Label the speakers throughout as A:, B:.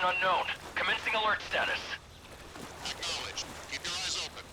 A: unknown. Commencing alert status.
B: Acknowledged. Keep your eyes open.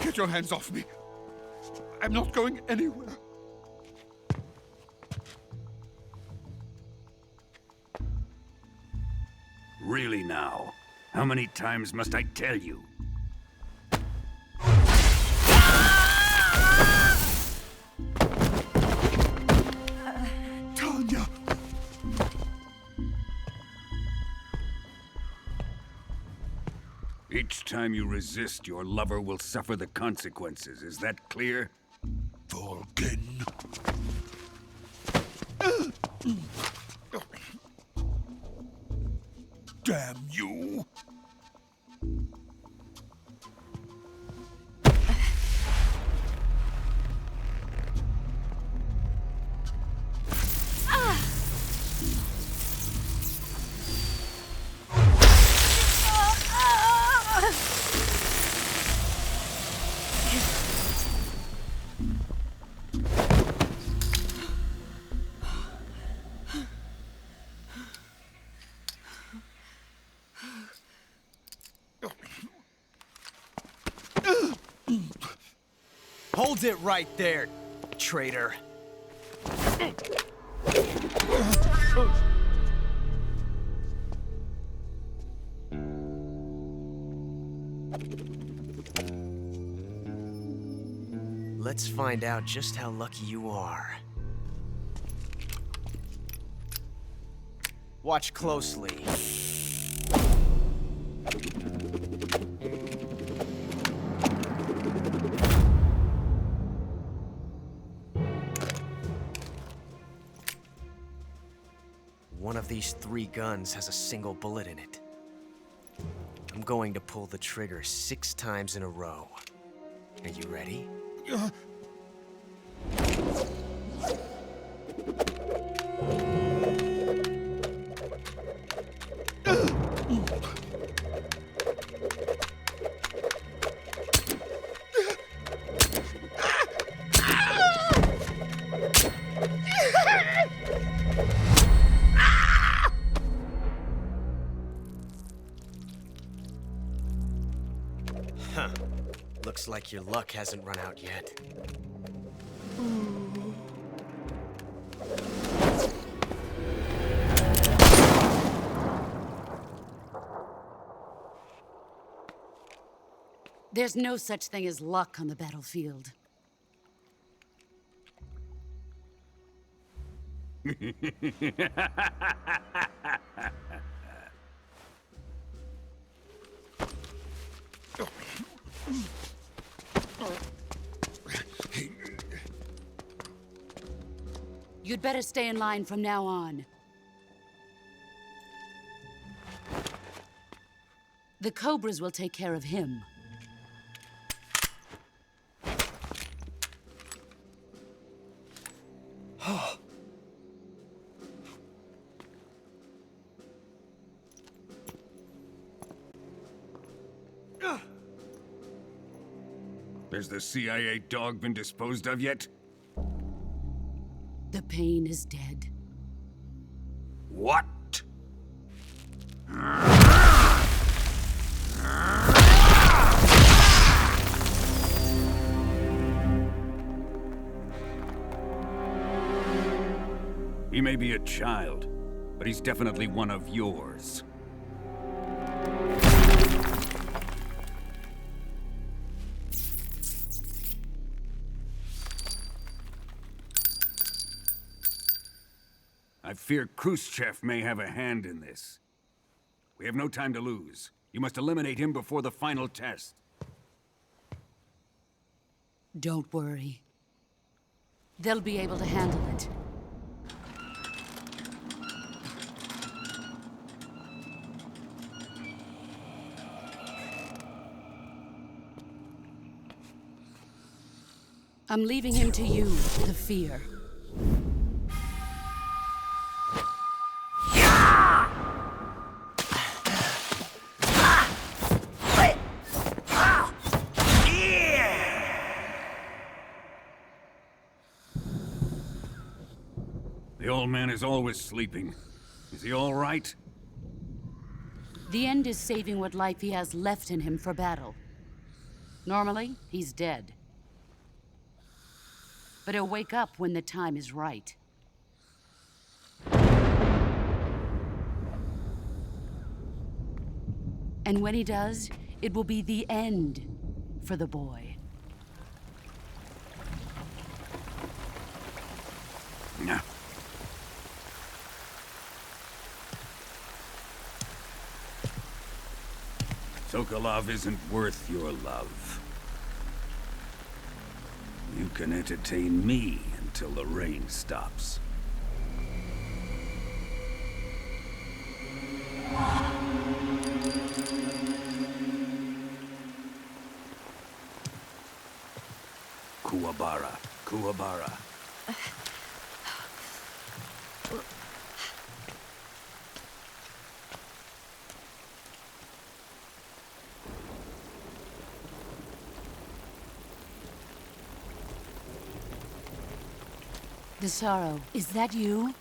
C: Get your hands off me. I'm not going anywhere.
D: Really now? How many times must I tell you?
C: Tanya!
D: Each time you resist, your lover will suffer the consequences. Is that clear?
C: Volgin. Damn you!
E: Hold it right there, traitor. Let's find out just how lucky you are. Watch closely. One of these 3 guns has a single bullet in it. I'm going to pull the trigger 6 times in a row. Are you ready? Huh. Looks like your luck hasn't run out yet.
F: There's no such thing as luck on the battlefield. You'd better stay in line from now on. The Cobras will take care of him.
D: Has the CIA dog been disposed of yet?
F: The pain is dead.
D: What? He may be a child, but he's definitely one of yours. I fear Khrushchev may have a hand in this. We have no time to lose. You must eliminate him before the final test.
F: Don't worry. They'll be able to handle it. I'm leaving him to you, the fear.
D: The old man is always sleeping. Is he all right?
F: The end is saving what life he has left in him for battle. Normally, he's dead. But he'll wake up when the time is right. And when he does, it will be the end for the boy.
D: No. Sokolov isn't worth your love. You can entertain me until the rain stops. Kuwabara, Kuwabara.
F: Desaro, is that you?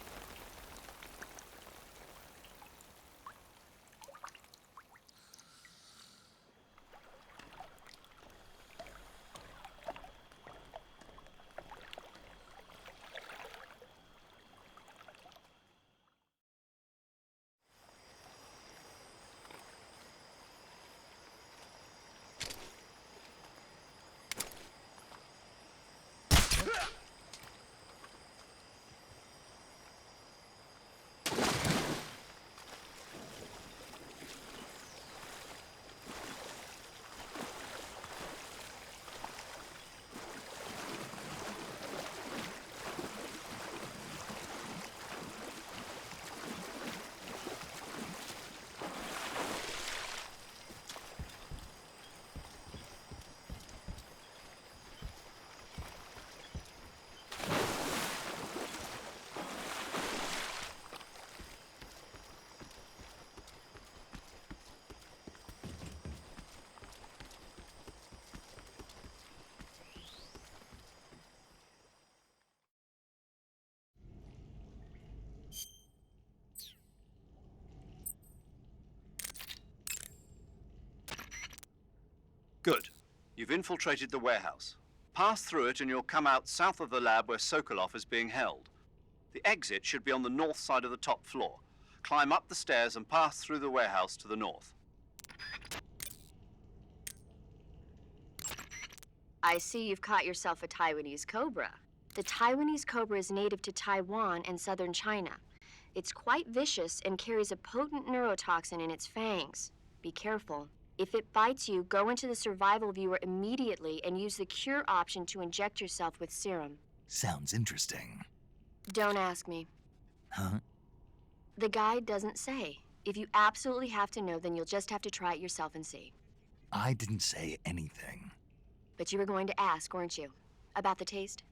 G: Good. You've infiltrated the warehouse. Pass through it and you'll come out south of the lab where Sokolov is being held. The exit should be on the north side of the top floor. Climb up the stairs and pass through the warehouse to the north.
H: I see you've caught yourself a Taiwanese cobra. The Taiwanese cobra is native to Taiwan and southern China. It's quite vicious and carries a potent neurotoxin in its fangs. Be careful. If it bites you, go into the survival viewer immediately and use the cure option to inject yourself with serum.
I: Sounds interesting.
H: Don't ask me.
I: Huh?
H: The guide doesn't say. If you absolutely have to know, then you'll just have to try it yourself and see.
I: I didn't say anything.
H: But you were going to ask, weren't you? About the taste?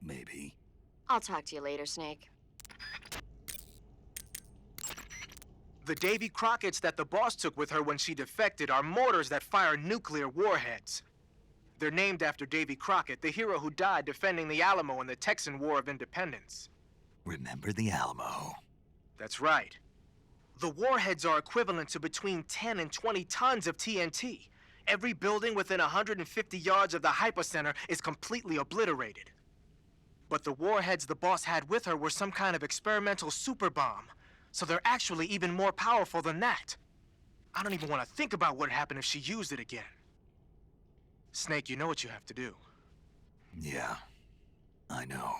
I: Maybe.
H: I'll talk to you later, Snake.
J: The Davy Crockett's that the boss took with her when she defected are mortars that fire nuclear warheads. They're named after Davy Crockett, the hero who died defending the Alamo in the Texan War of Independence.
I: Remember the Alamo.
J: That's right. The warheads are equivalent to between 10 and 20 tons of TNT. Every building within 150 yards of the hypocenter is completely obliterated. But the warheads the boss had with her were some kind of experimental super bomb. So they're actually even more powerful than that. I don't even want to think about what happened if she used it again. Snake, you know what you have to do.
I: Yeah, I know.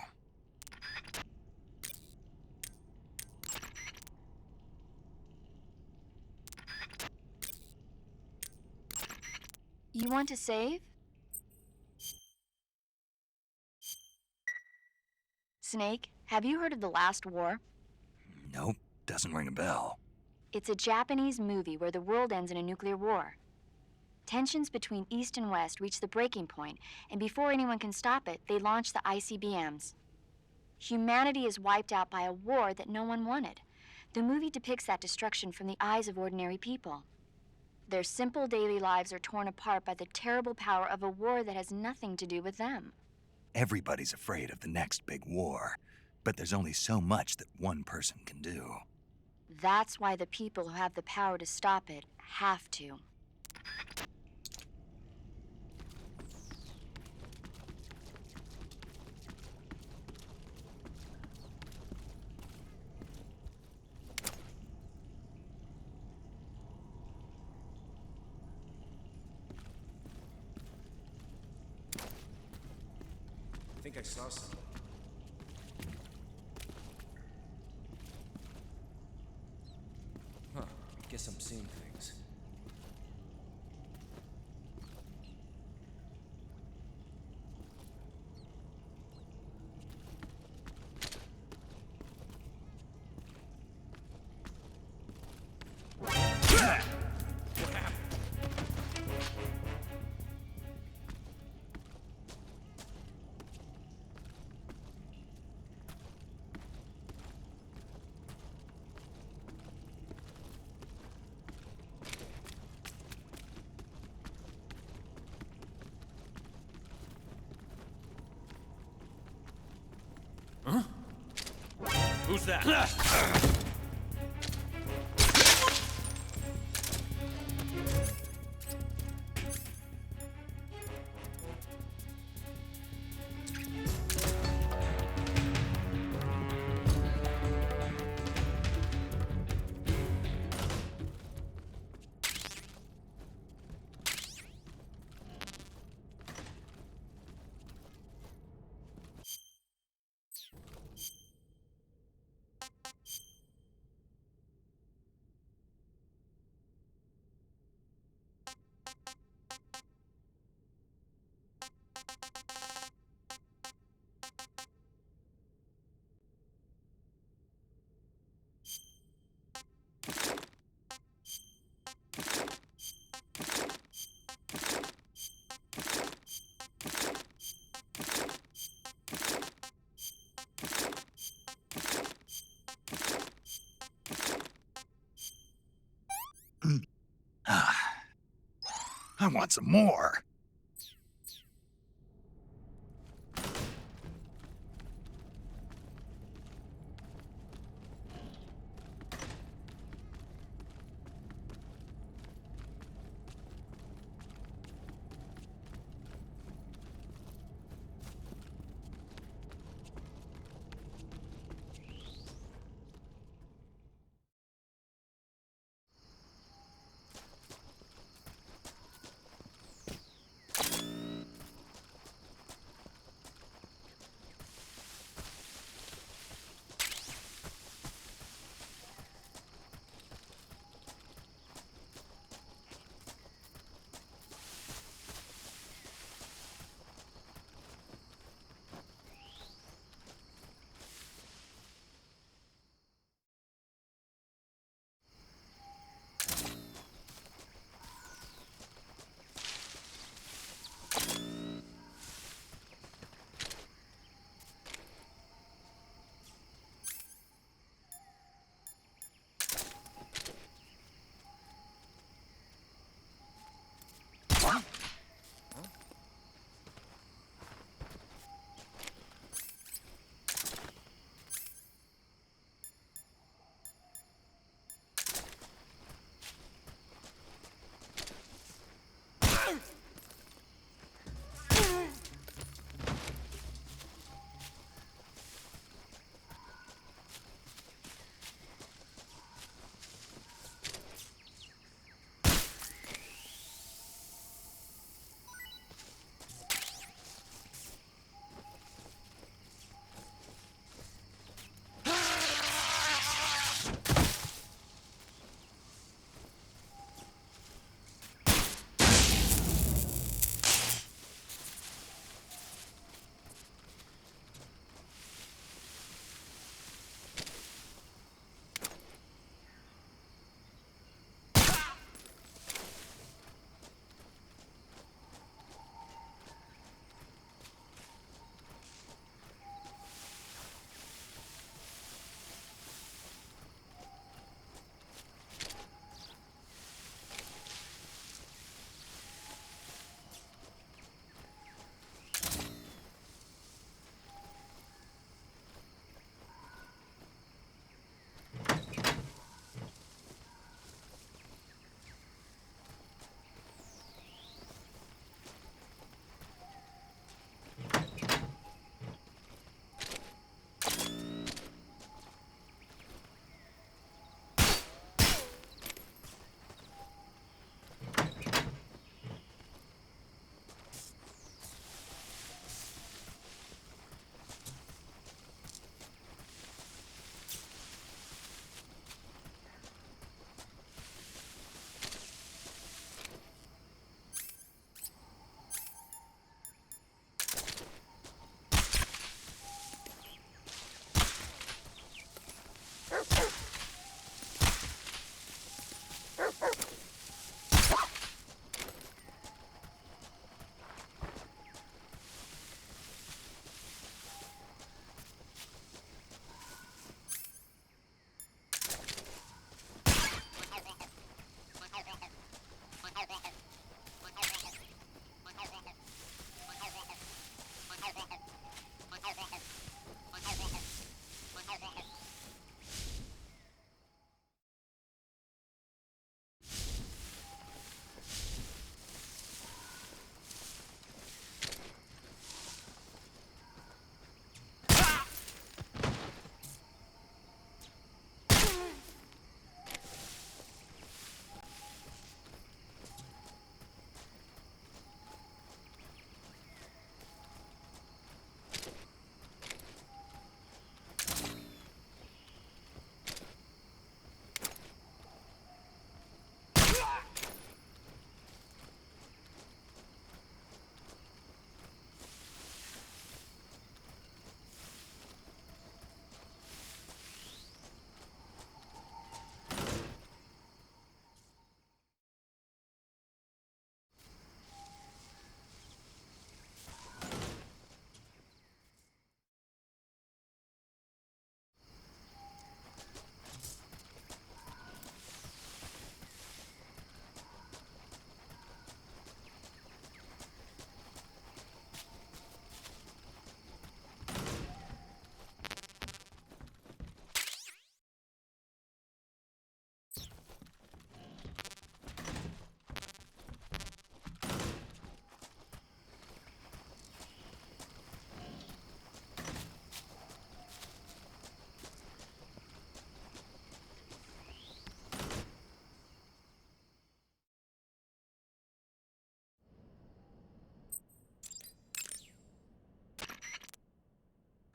H: You want to save? Snake, have you heard of The Last War?
I: Nope, doesn't ring a bell.
H: It's a Japanese movie where the world ends in a nuclear war. Tensions between East and West reach the breaking point, and before anyone can stop it, they launch the ICBMs. Humanity is wiped out by a war that no one wanted. The movie depicts that destruction from the eyes of ordinary people. Their simple daily lives are torn apart by the terrible power of a war that has nothing to do with them.
I: Everybody's afraid of the next big war, but there's only so much that one person can do.
H: That's why the people who have the power to stop it have to.
E: I think I saw something. Huh. I guess I'm seeing things.
C: Who's that?
I: I want some more.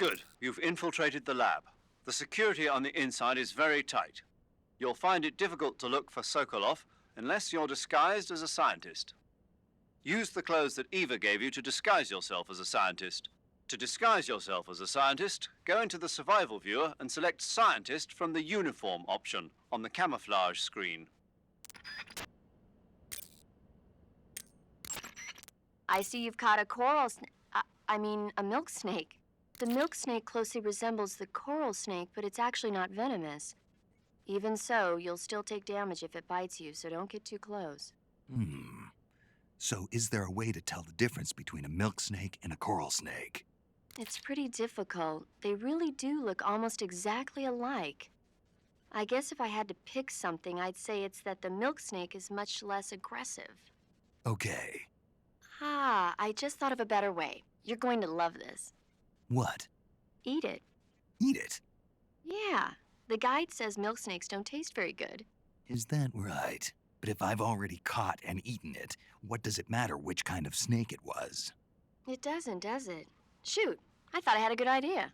G: Good. You've infiltrated the lab. The security on the inside is very tight. You'll find it difficult to look for Sokolov unless you're disguised as a scientist. Use the clothes that Eva gave you to disguise yourself as a scientist. To disguise yourself as a scientist, go into the survival viewer and select Scientist from the uniform option on the camouflage screen.
H: I see you've caught a a milk snake. The milk snake closely resembles the coral snake, but it's actually not venomous. Even so, you'll still take damage if it bites you, so don't get too close.
I: So is there a way to tell the difference between a milk snake and a coral snake?
H: It's pretty difficult. They really do look almost exactly alike. I guess if I had to pick something, I'd say it's that the milk snake is much less aggressive.
I: Okay.
H: Ah, I just thought of a better way. You're going to love this.
I: What?
H: Eat it.
I: Eat it?
H: Yeah. The guide says milk snakes don't taste very good.
I: Is that right? But if I've already caught and eaten it, what does it matter which kind of snake it was?
H: It doesn't, does it? Shoot, I thought I had a good idea.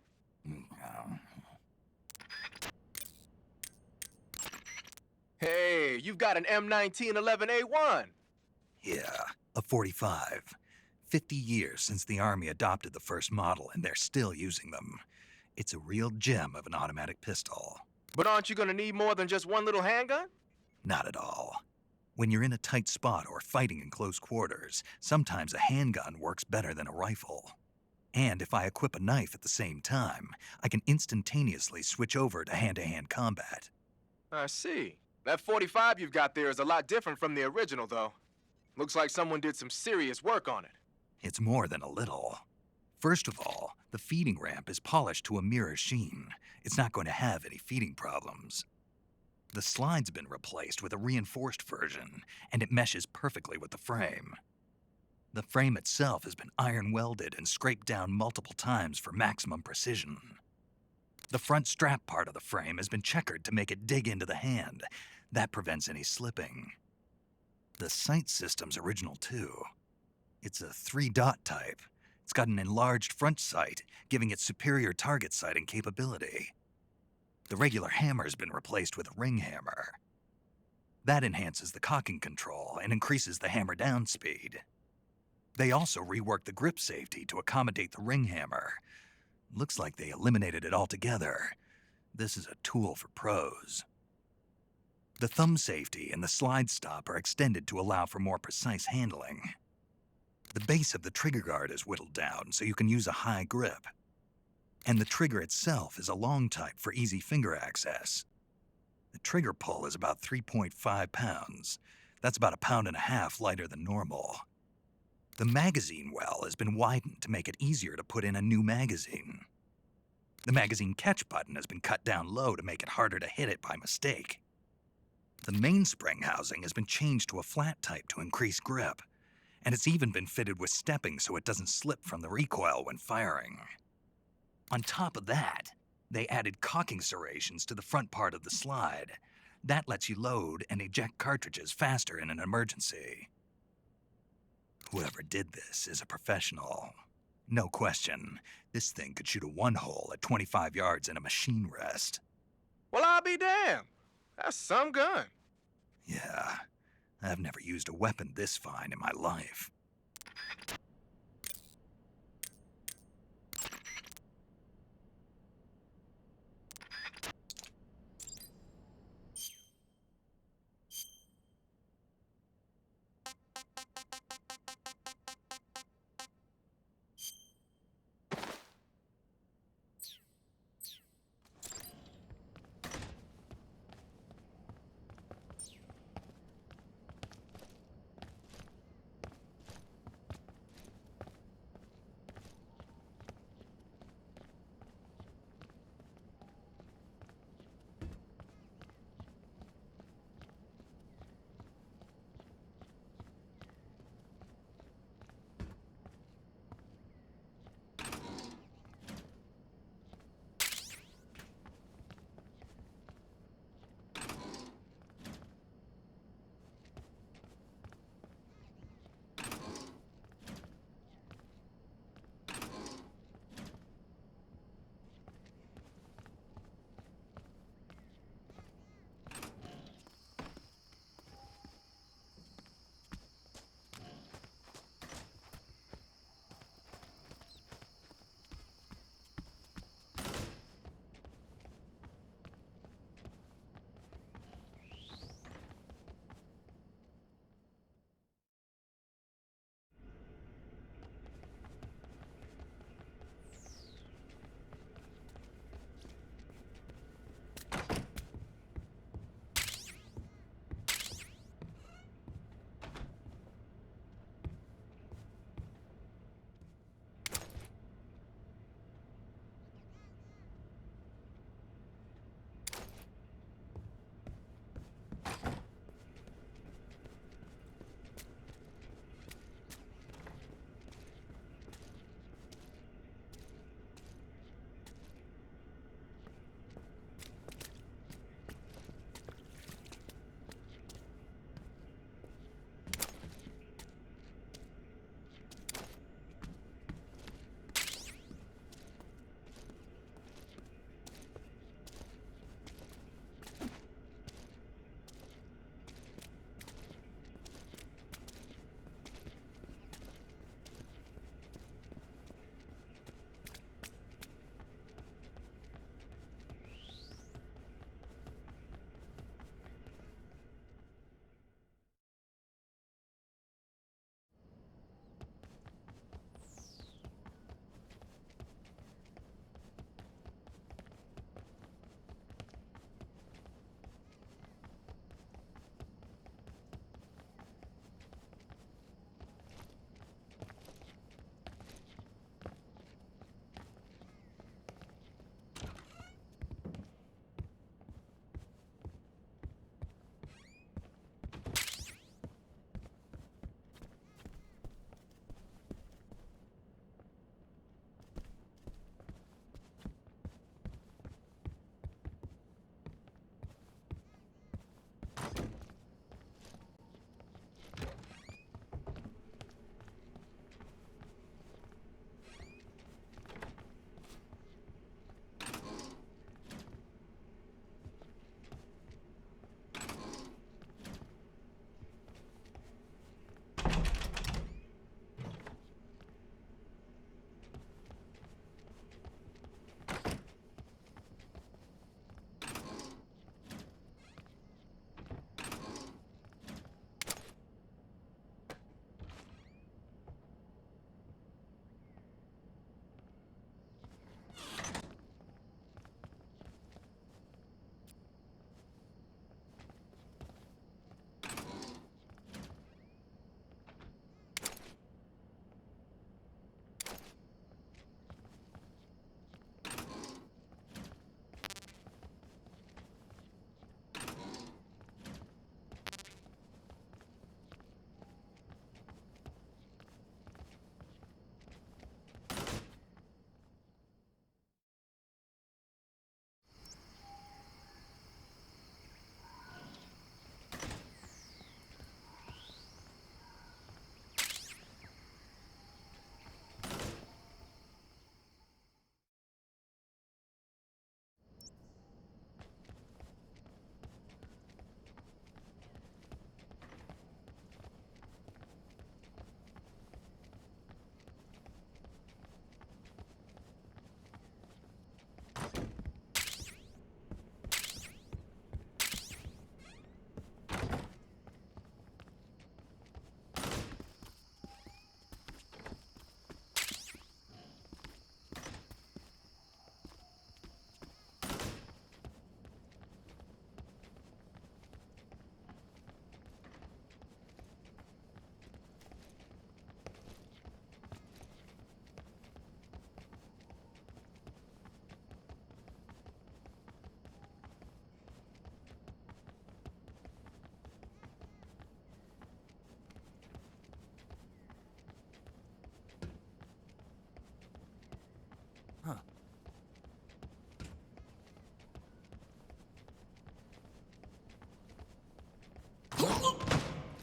J: Hey, you've got an M1911A1.
I: Yeah, a 45. 50 years since the Army adopted the first model, and they're still using them. It's a real gem of an automatic pistol.
J: But aren't you gonna need more than just one little handgun?
I: Not at all. When you're in a tight spot or fighting in close quarters, sometimes a handgun works better than a rifle. And if I equip a knife at the same time, I can instantaneously switch over to hand-to-hand combat.
J: I see. That 45 you've got there is a lot different from the original, though. Looks like someone did some serious work on it.
I: It's more than a little. First of all, the feeding ramp is polished to a mirror sheen. It's not going to have any feeding problems. The slide's been replaced with a reinforced version, and it meshes perfectly with the frame. The frame itself has been iron welded and scraped down multiple times for maximum precision. The front strap part of the frame has been checkered to make it dig into the hand. That prevents any slipping. The sight system's original too. It's a 3-dot type. It's got an enlarged front sight, giving it superior target sighting capability. The regular hammer's been replaced with a ring hammer. That enhances the cocking control and increases the hammer down speed. They also reworked the grip safety to accommodate the ring hammer. Looks like they eliminated it altogether. This is a tool for pros. The thumb safety and the slide stop are extended to allow for more precise handling. The base of the trigger guard is whittled down so you can use a high grip. And the trigger itself is a long type for easy finger access. The trigger pull is about 3.5 pounds. That's about 1.5 pounds lighter than normal. The magazine well has been widened to make it easier to put in a new magazine. The magazine catch button has been cut down low to make it harder to hit it by mistake. The mainspring housing has been changed to a flat type to increase grip, and it's even been fitted with stepping so it doesn't slip from the recoil when firing. On top of that, they added cocking serrations to the front part of the slide. That lets you load and eject cartridges faster in an emergency. Whoever did this is a professional. No question, this thing could shoot a one-hole at 25 yards in a machine rest.
J: Well, I'll be damned. That's some gun.
I: Yeah, I've never used a weapon this fine in my life.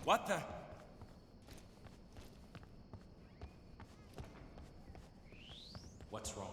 K: What the? What's wrong?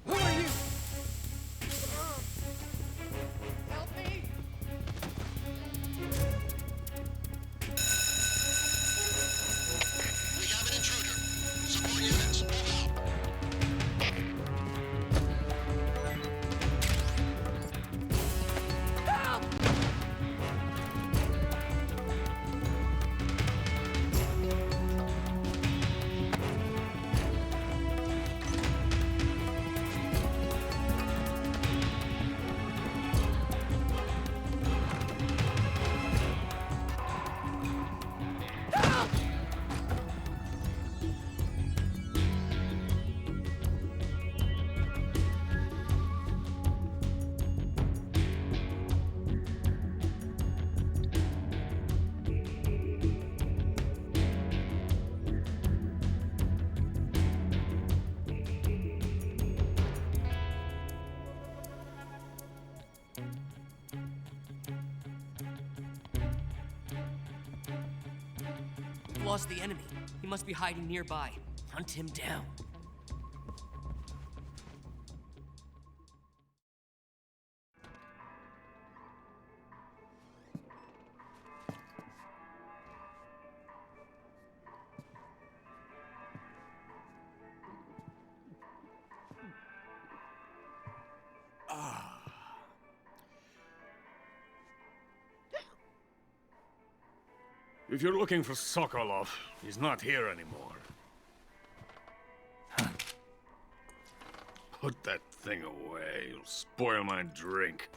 K: Who are you? Help me!
B: We have an intruder. Support units, move out.
L: We've lost the enemy. He must be hiding nearby. Hunt him down.
D: If you're looking for Sokolov, he's not here anymore. Put that thing away. You'll spoil my drink.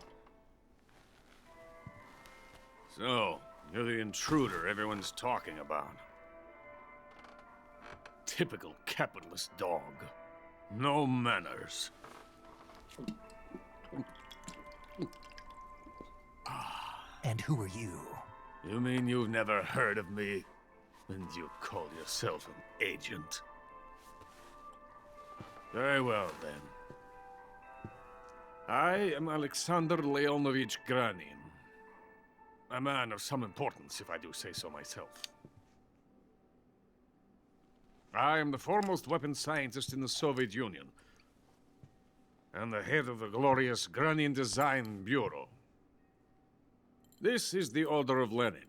D: So, you're the intruder everyone's talking about. Typical capitalist dog. No manners.
I: And who are you?
D: You mean you've never heard of me? And you call yourself an agent? Very well, then. I am Alexander Leonovich Granin. A man of some importance, if I do say so myself. I am the foremost weapons scientist in the Soviet Union, and the head of the glorious Granin Design Bureau. This is the Order of Lenin.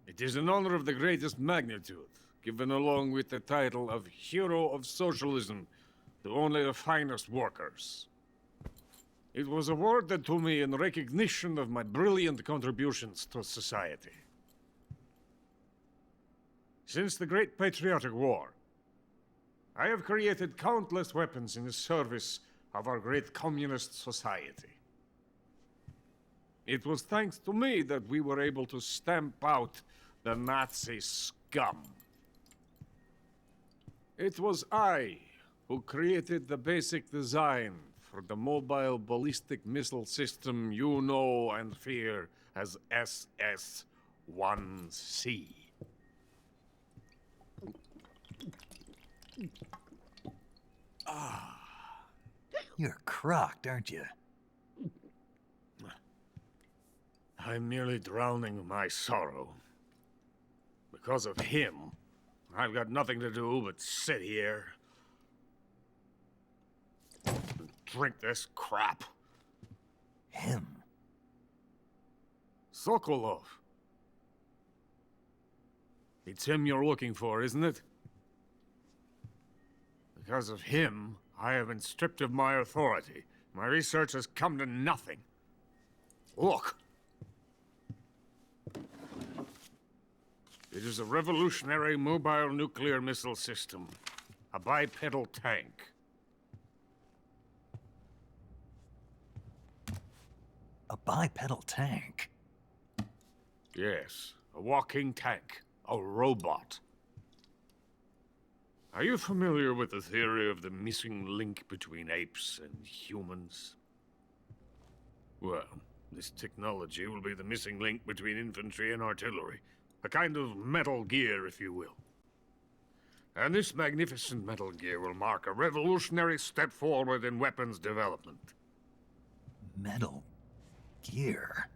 D: It is an honor of the greatest magnitude, given along with the title of Hero of Socialism to only the finest workers. It was awarded to me in recognition of my brilliant contributions to society. Since the Great Patriotic War, I have created countless weapons in the service of our great communist society. It was thanks to me that we were able to stamp out the Nazi scum. It was I who created the basic design for the mobile ballistic missile system you know and fear as SS-1C.
I: You're crocked, aren't you?
D: I'm merely drowning my sorrow. Because of him, I've got nothing to do but sit here and drink this crap.
I: Him?
D: Sokolov. It's him you're looking for, isn't it? Because of him, I have been stripped of my authority. My research has come to nothing. Look. It is a revolutionary mobile nuclear missile system. A bipedal tank.
I: A bipedal tank?
D: Yes, a walking tank. A robot. Are you familiar with the theory of the missing link between apes and humans? Well, this technology will be the missing link between infantry and artillery. A kind of Metal Gear, if you will. And this magnificent Metal Gear will mark a revolutionary step forward in weapons development.
I: Metal Gear?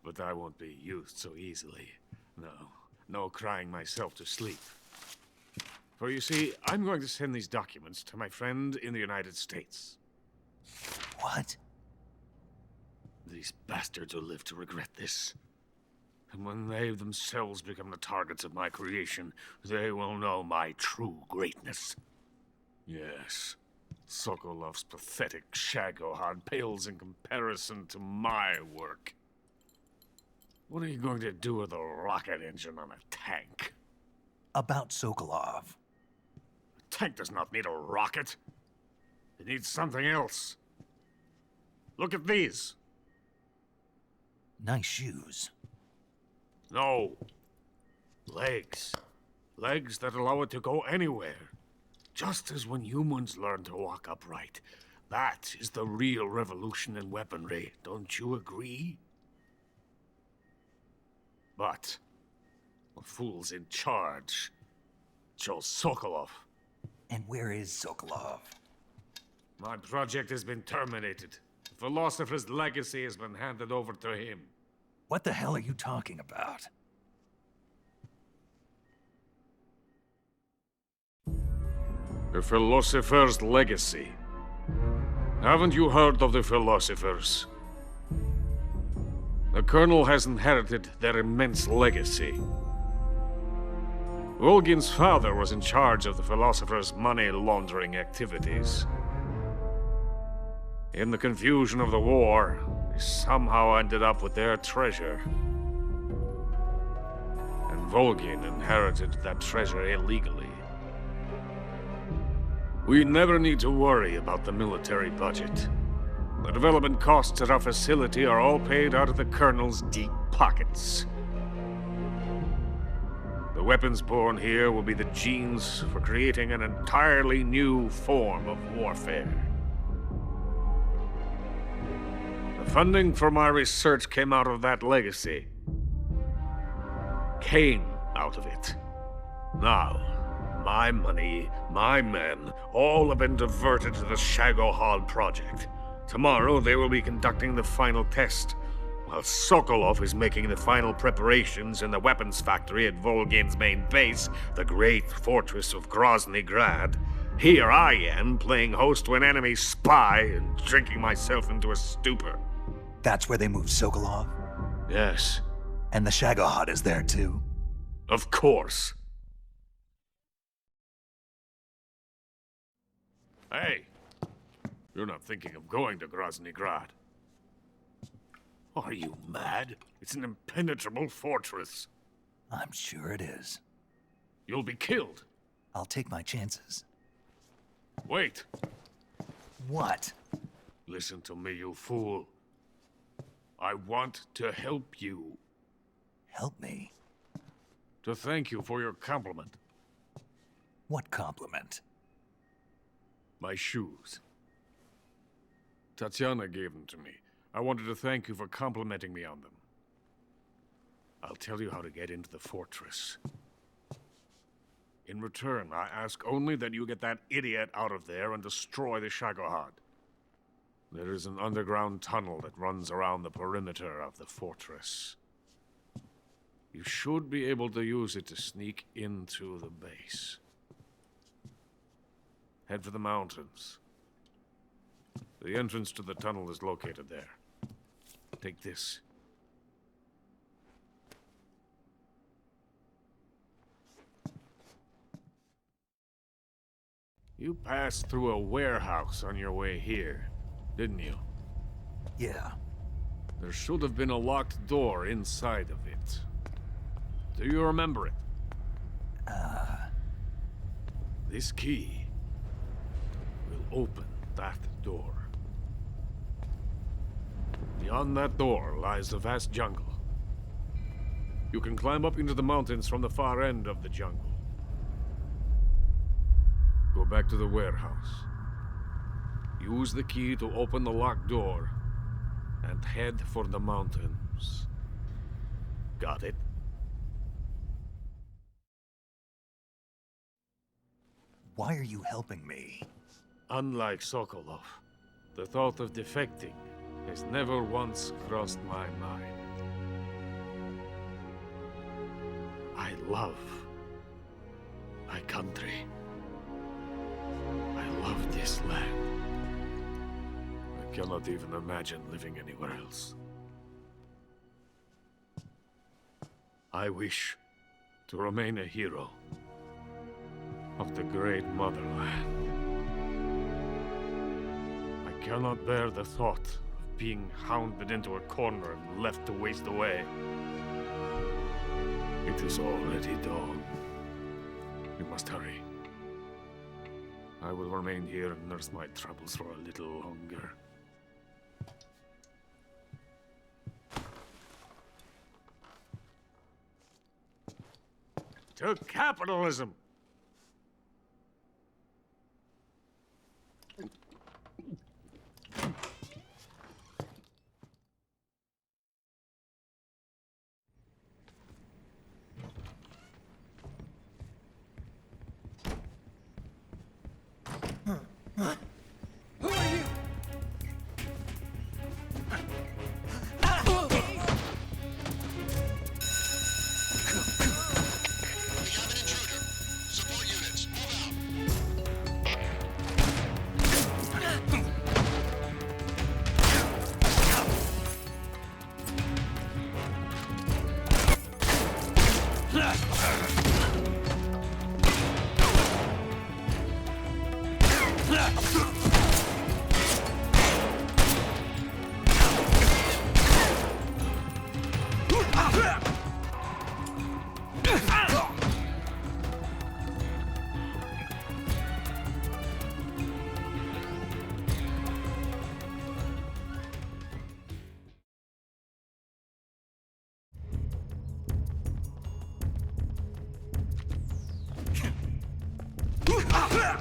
D: But I won't be used so easily. No crying myself to sleep. For you see, I'm going to send these documents to my friend in the United States.
I: What?
D: These bastards will live to regret this. And when they themselves become the targets of my creation, they will know my true greatness. Yes, Sokolov's pathetic Shagohod pales in comparison to my work. What are you going to do with a rocket engine on a tank?
I: About Sokolov.
D: A tank does not need a rocket. It needs something else. Look at these.
I: Nice shoes.
D: No. Legs. Legs that allow it to go anywhere. Just as when humans learn to walk upright. That is the real revolution in weaponry. Don't you agree? But the fool's in charge. Joe Sokolov.
I: And where is Sokolov?
D: My project has been terminated. The philosopher's legacy has been handed over to him.
I: What the hell are you talking about?
D: The philosopher's legacy. Haven't you heard of the philosophers? The Colonel has inherited their immense legacy. Volgin's father was in charge of the philosophers' money laundering activities. In the confusion of the war, they somehow ended up with their treasure. And Volgin inherited that treasure illegally. We never need to worry about the military budget. The development costs at our facility are all paid out of the Colonel's deep pockets. The weapons born here will be the genes for creating an entirely new form of warfare. The funding for my research came out of that legacy. Came out of it. Now, my money, my men, all have been diverted to the Shagohod project. Tomorrow, they will be conducting the final test, while Sokolov is making the final preparations in the weapons factory at Volgin's main base, the great fortress of Grozny Grad. Here I am, playing host to an enemy spy and drinking myself into a stupor.
I: That's where they moved Sokolov?
D: Yes.
I: And the Shagohod is there too?
D: Of course. Hey! You're not thinking of going to Grozny Grad. Are you mad? It's an impenetrable fortress.
I: I'm sure it is.
D: You'll be killed.
I: I'll take my chances.
D: Wait.
I: What?
D: Listen to me, you fool. I want to help you.
I: Help me?
D: To thank you for your compliment.
I: What compliment?
D: My shoes. Tatiana gave them to me. I wanted to thank you for complimenting me on them. I'll tell you how to get into the fortress. In return, I ask only that you get that idiot out of there and destroy the Shagohod. There is an underground tunnel that runs around the perimeter of the fortress. You should be able to use it to sneak into the base. Head for the mountains. The entrance to the tunnel is located there. Take this. You passed through a warehouse on your way here, didn't you?
I: Yeah.
D: There should have been a locked door inside of it. Do you remember it? This key will open that door. Beyond that door lies the vast jungle. You can climb up into the mountains from the far end of the jungle. Go back to the warehouse. Use the key to open the locked door and head for the mountains. Got it?
I: Why are you helping me?
D: Unlike Sokolov, the thought of defecting has never once crossed my mind. I love my country. I love this land. I cannot even imagine living anywhere else. I wish to remain a hero of the great motherland. I cannot bear the thought of being hounded into a corner and left to waste away. It is already dawn. You must hurry. I will remain here and nurse my troubles for a little longer. To capitalism!
K: Who are you?
B: We have an intruder. Support units, move out.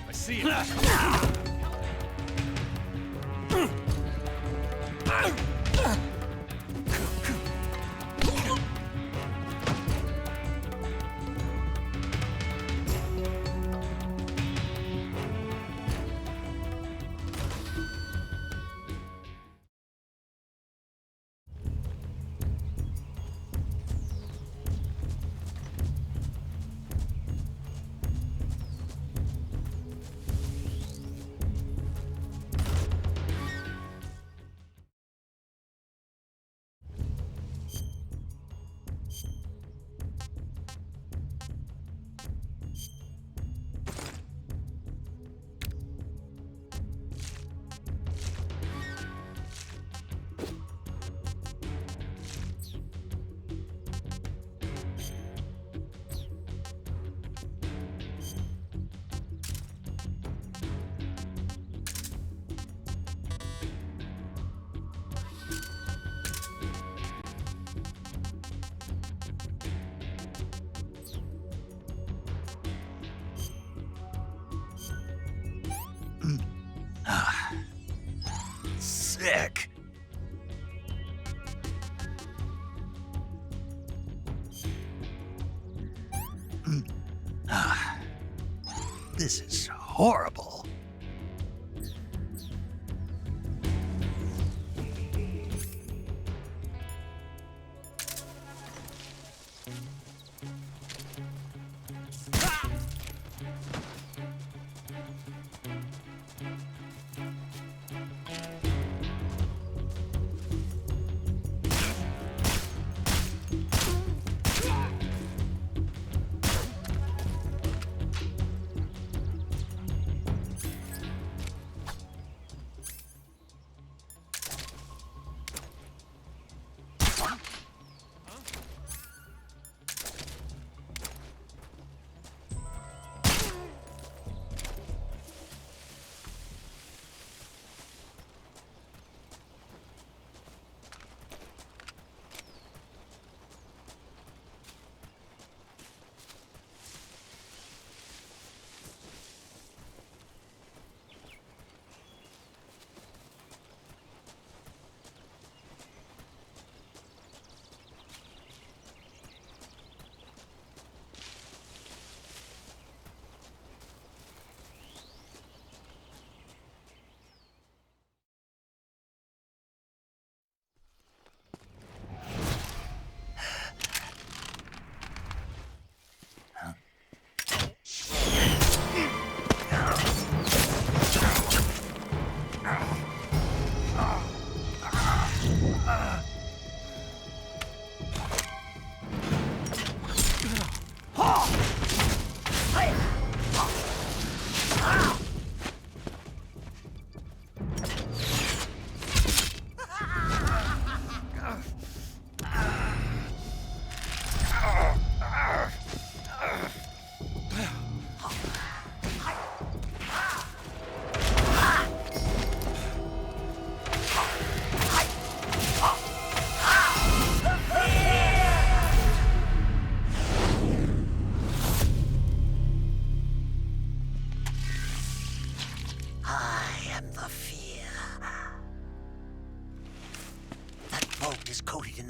D: I see it.
I: This is horrible.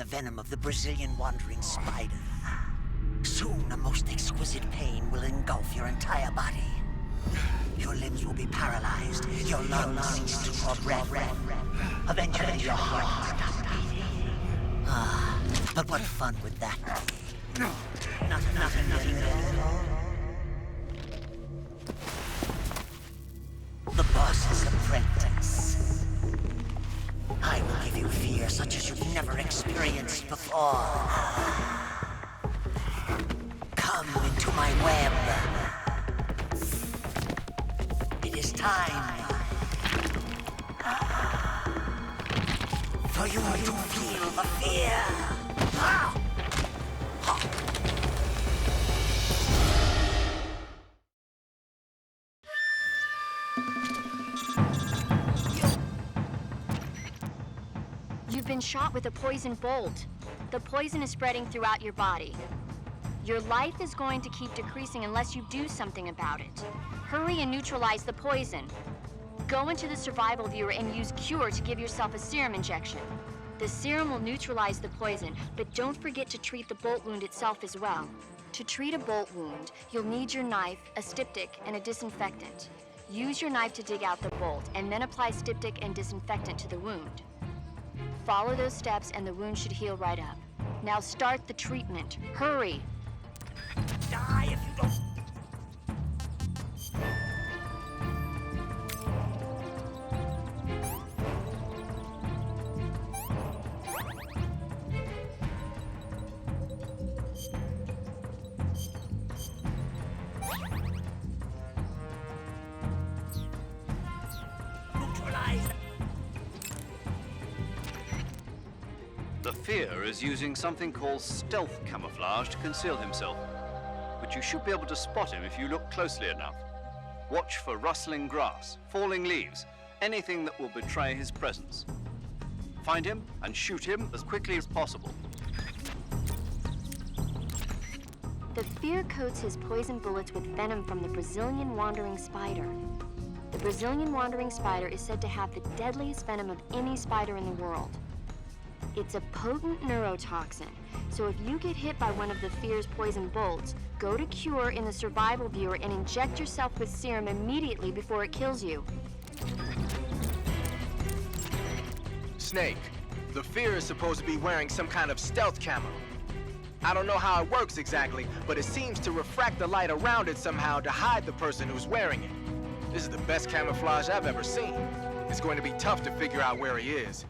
M: Venom of the Brazilian wandering spider. Soon, a most exquisite pain will engulf your entire body. Your limbs will be paralyzed, your lungs cease to draw breath. Eventually, your heart will stop beating. Ah, but what fun would that be? Nothing at all. The boss's apprentice. I will give you fear such as you've never experienced before. Come into my web. It is time for you to feel the fear.
H: You've been shot with a poison bolt. The poison is spreading throughout your body. Your life is going to keep decreasing unless you do something about it. Hurry and neutralize the poison. Go into the survival viewer and use Cure to give yourself a serum injection. The serum will neutralize the poison, but don't forget to treat the bolt wound itself as well. To treat a bolt wound, you'll need your knife, a styptic, and a disinfectant. Use your knife to dig out the bolt, and then apply styptic and disinfectant to the wound. Follow those steps and the wound should heal right up. Now start the treatment. Hurry!
M: Die if you don't...
G: The Fear is using something called stealth camouflage to conceal himself. But you should be able to spot him if you look closely enough. Watch for rustling grass, falling leaves, anything that will betray his presence. Find him and shoot him as quickly as possible.
H: The Fear coats his poison bullets with venom from the Brazilian wandering spider. The Brazilian wandering spider is said to have the deadliest venom of any spider in the world. It's a potent neurotoxin. So if you get hit by one of the Fear's poison bolts, go to Cure in the survival viewer and inject yourself with serum immediately before it kills you.
J: Snake, the Fear is supposed to be wearing some kind of stealth camo. I don't know how it works exactly, but it seems to refract the light around it somehow to hide the person who's wearing it. This is the best camouflage I've ever seen. It's going to be tough to figure out where he is.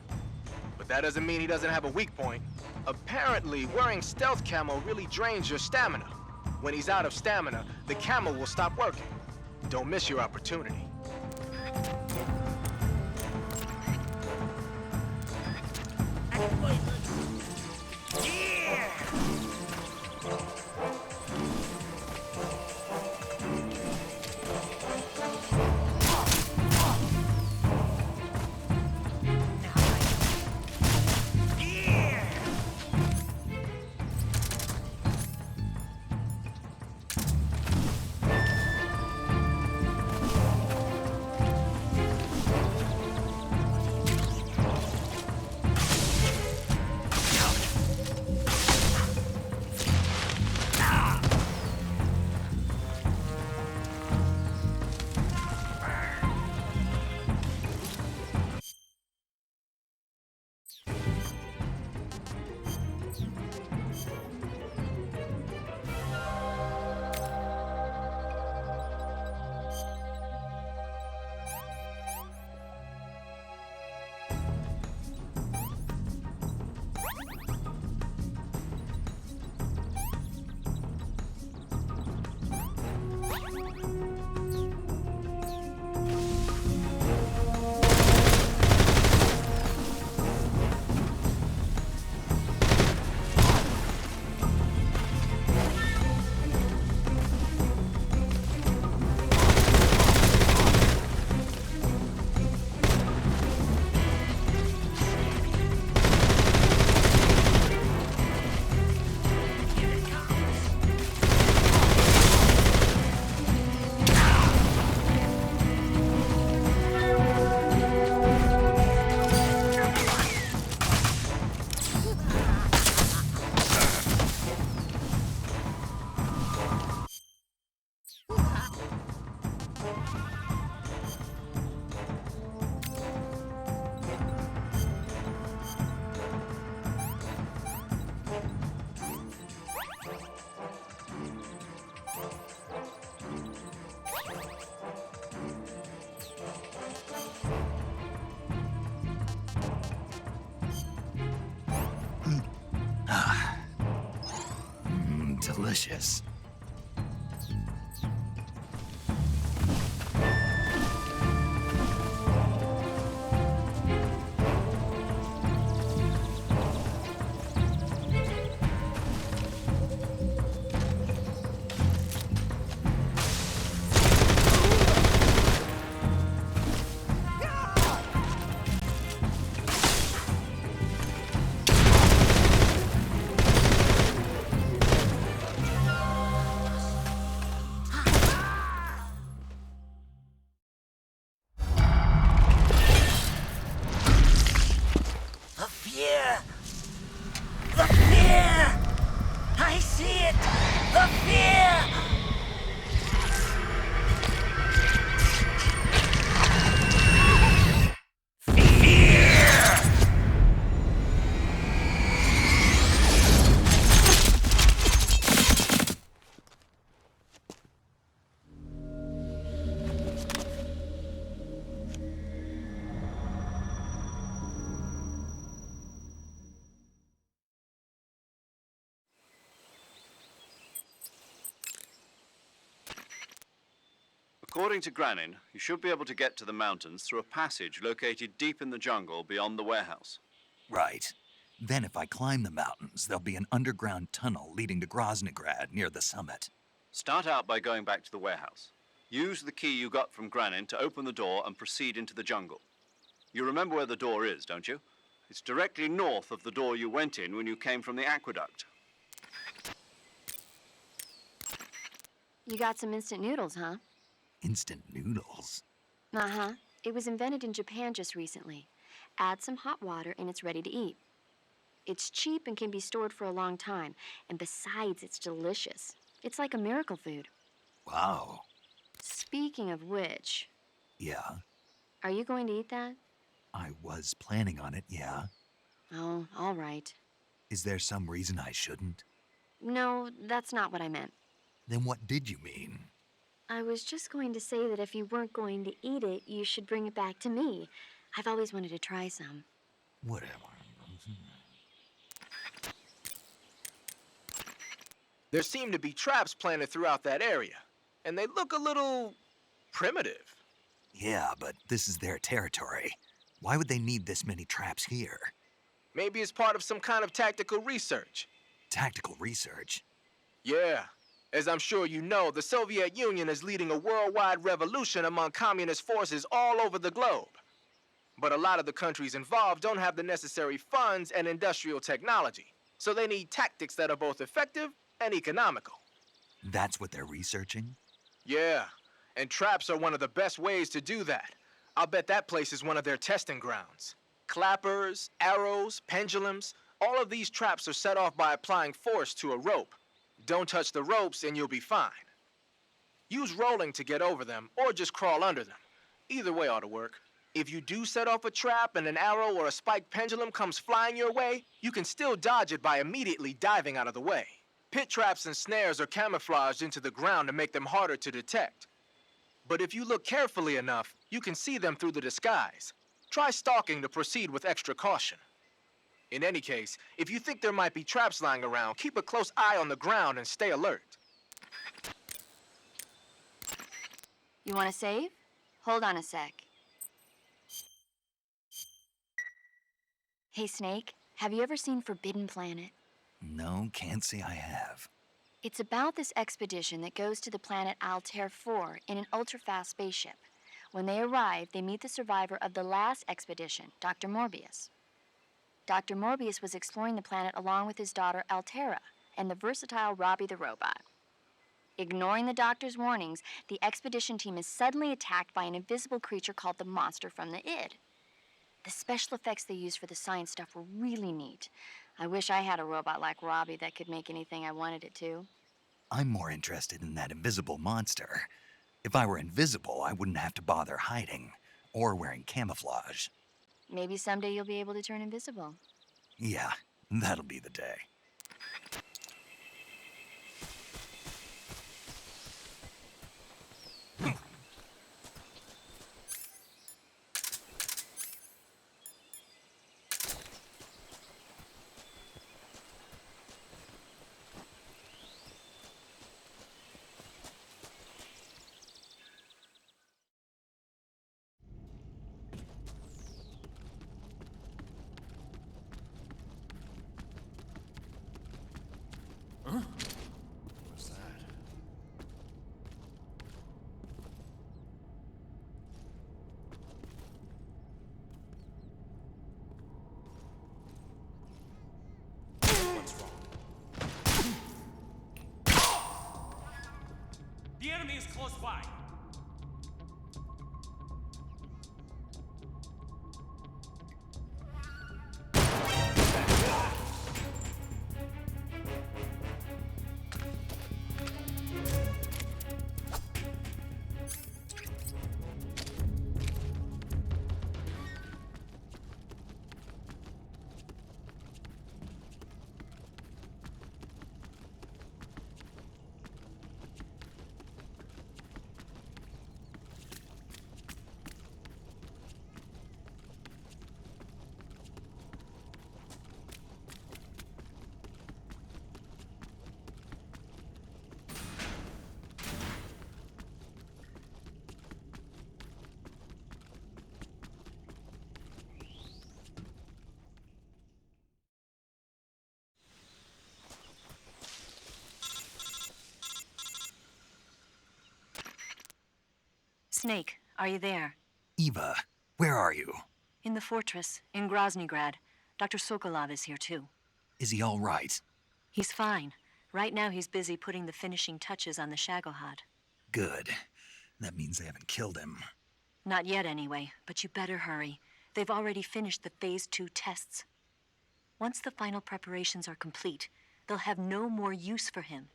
J: But that doesn't mean he doesn't have a weak point. Apparently, wearing stealth camo really drains your stamina. When he's out of stamina, the camo will stop working. Don't miss your opportunity.
I: Delicious.
G: According to Granin, you should be able to get to the mountains through a passage located deep in the jungle beyond the warehouse.
I: Right. Then if I climb the mountains, there'll be an underground tunnel leading to Groznygrad near the summit.
G: Start out by going back to the warehouse. Use the key you got from Granin to open the door and proceed into the jungle. You remember where the door is, don't you? It's directly north of the door you went in when you came from the aqueduct.
H: You got some instant noodles, huh?
I: Instant noodles?
H: Uh-huh. It was invented in Japan just recently. Add some hot water and it's ready to eat. It's cheap and can be stored for a long time. And besides, it's delicious. It's like a miracle food.
I: Wow.
H: Speaking of which,
I: Yeah,
H: are you going to eat that?
I: I was planning on it, yeah.
H: Oh, all right.
I: Is there some reason I shouldn't?
H: No, that's not what I meant.
I: Then what did you mean?
H: I was just going to say that if you weren't going to eat it, you should bring it back to me. I've always wanted to try some.
I: Whatever.
J: There seem to be traps planted throughout that area, and they look a little primitive.
I: Yeah, but this is their territory. Why would they need this many traps here?
J: Maybe it's part of some kind of tactical research.
I: Tactical research?
J: Yeah. As I'm sure you know, the Soviet Union is leading a worldwide revolution among communist forces all over the globe. But a lot of the countries involved don't have the necessary funds and industrial technology, so they need tactics that are both effective and economical.
I: That's what they're researching?
J: Yeah, and traps are one of the best ways to do that. I'll bet that place is one of their testing grounds. Clappers, arrows, pendulums, all of these traps are set off by applying force to a rope. Don't touch the ropes and you'll be fine. Use rolling to get over them, or just crawl under them. Either way ought to work. If you do set off a trap and an arrow or a spiked pendulum comes flying your way, you can still dodge it by immediately diving out of the way. Pit traps and snares are camouflaged into the ground to make them harder to detect. But if you look carefully enough, you can see them through the disguise. Try stalking to proceed with extra caution. In any case, if you think there might be traps lying around, keep a close eye on the ground and stay alert.
H: You want to save? Hold on a sec. Hey, Snake, have you ever seen Forbidden Planet?
I: No, can't say I have.
H: It's about this expedition that goes to the planet Altair 4 in an ultra-fast spaceship. When they arrive, they meet the survivor of the last expedition, Dr. Morbius. Dr. Morbius was exploring the planet along with his daughter Altera and the versatile Robbie the robot. Ignoring the doctor's warnings, the expedition team is suddenly attacked by an invisible creature called the Monster from the Id. The special effects they used for the science stuff were really neat. I wish I had a robot like Robbie that could make anything I wanted it to.
I: I'm more interested in that invisible monster. If I were invisible, I wouldn't have to bother hiding or wearing camouflage.
H: Maybe someday you'll be able to turn invisible.
I: Yeah, that'll be the day.
C: What's that?
L: What's wrong? The enemy is close by.
N: Snake, are you there?
I: Eva, where are you?
N: In the fortress, in Groznygrad. Dr. Sokolov is here too.
I: Is he all right?
N: He's fine. Right now he's busy putting the finishing touches on the Shagohod.
I: Good. That means they haven't killed him.
N: Not yet anyway, but you better hurry. They've already finished the Phase 2 tests. Once the final preparations are complete, they'll have no more use for him.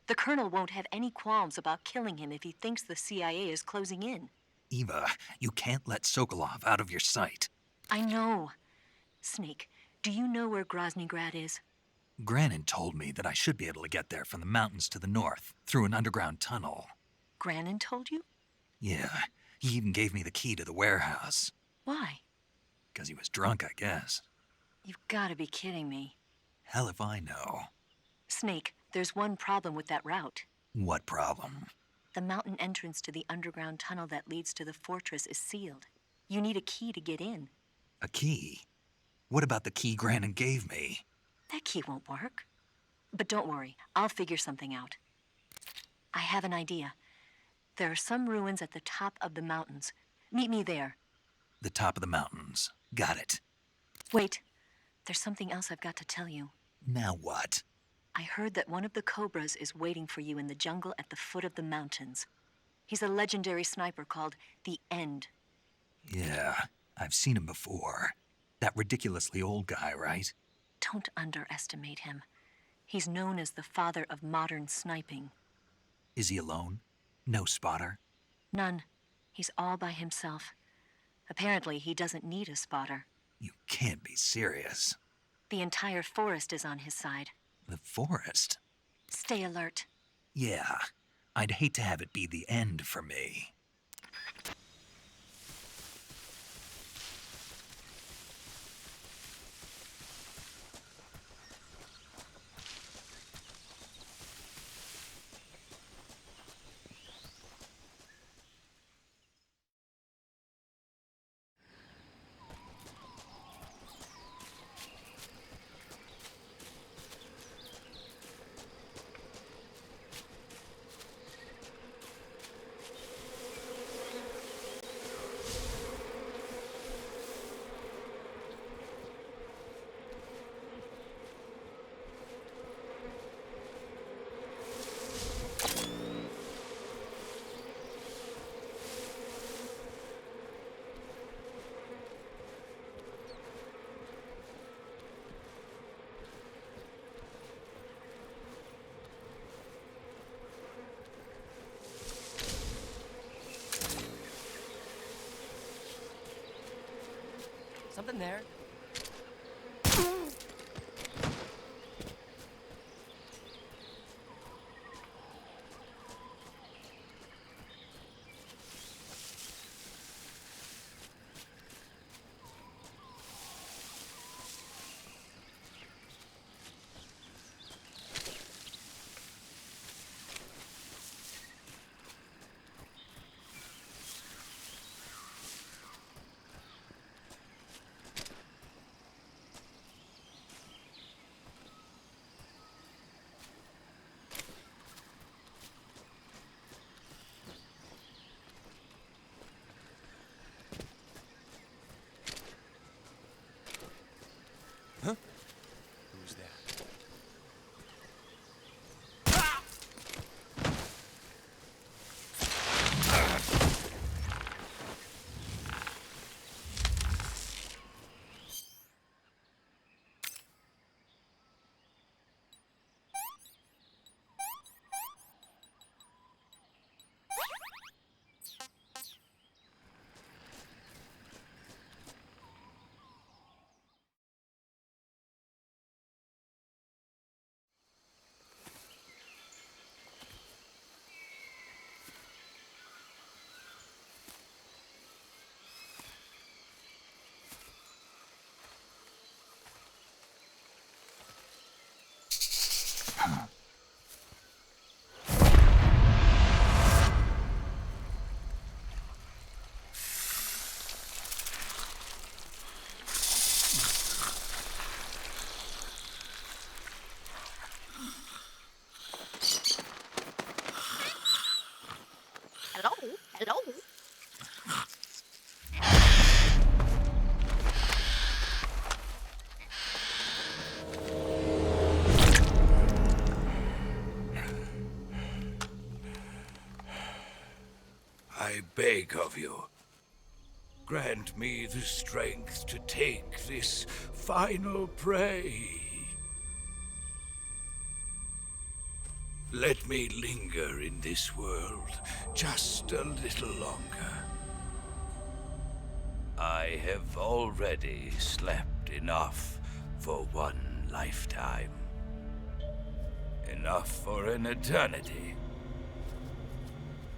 N: The Colonel won't have any qualms about killing him if he thinks the CIA is closing in.
I: Eva, you can't let Sokolov out of your sight.
N: I know. Snake, do you know where Groznygrad is?
I: Granin told me that I should be able to get there from the mountains to the north, through an underground tunnel.
N: Granin told you?
I: Yeah, he even gave me the key to the warehouse.
N: Why?
I: 'Cause he was drunk, I guess.
N: You've got to be kidding me.
I: Hell if I know.
N: Snake, there's one problem with that route.
I: What problem?
N: The mountain entrance to the underground tunnel that leads to the fortress is sealed. You need a key to get in.
I: A key? What about the key Granin gave me?
N: That key won't work. But don't worry, I'll figure something out. I have an idea. There are some ruins at the top of the mountains. Meet me there.
I: The top of the mountains. Got it.
N: Wait, there's something else I've got to tell you.
I: Now what?
N: I heard that one of the Cobras is waiting for you in the jungle at the foot of the mountains. He's a legendary sniper called the End.
I: Yeah, I've seen him before. That ridiculously old guy, right?
N: Don't underestimate him. He's known as the father of modern sniping.
I: Is he alone? No spotter?
N: None. He's all by himself. Apparently, he doesn't need a spotter.
I: You can't be serious.
N: The entire forest is on his side.
I: The forest?
N: Stay alert.
I: Yeah, I'd hate to have it be the end for me.
L: Something there.
E: Huh? Who's that?
F: Hello?
O: I beg of you. Grant me the strength to take this final prey. Let me linger in this world just a little longer. I have already slept enough for one lifetime. Enough for an eternity.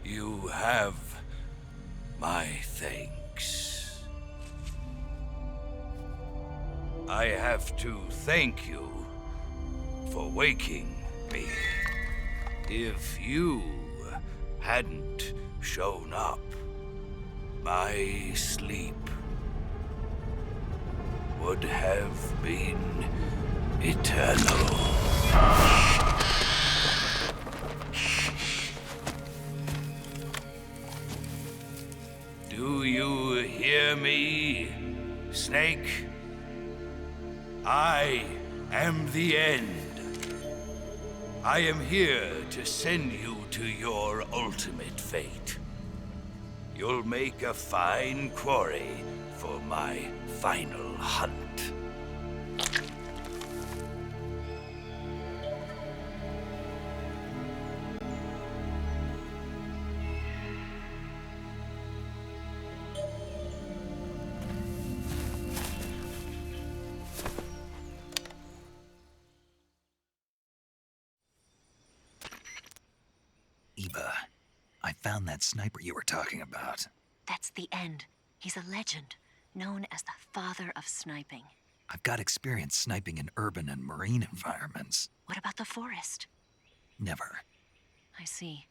O: You have my thanks. I have to thank you for waking me. If you hadn't shown up, my sleep would have been eternal. Do you hear me, Snake? I am the end. I am here to send you to your ultimate fate. You'll make a fine quarry for my final hunt.
I: Eva, I found that sniper you were talking about.
N: That's the end. He's a legend, known as the father of sniping.
I: I've got experience sniping in urban and marine environments.
N: What about the forest?
I: Never.
N: I see.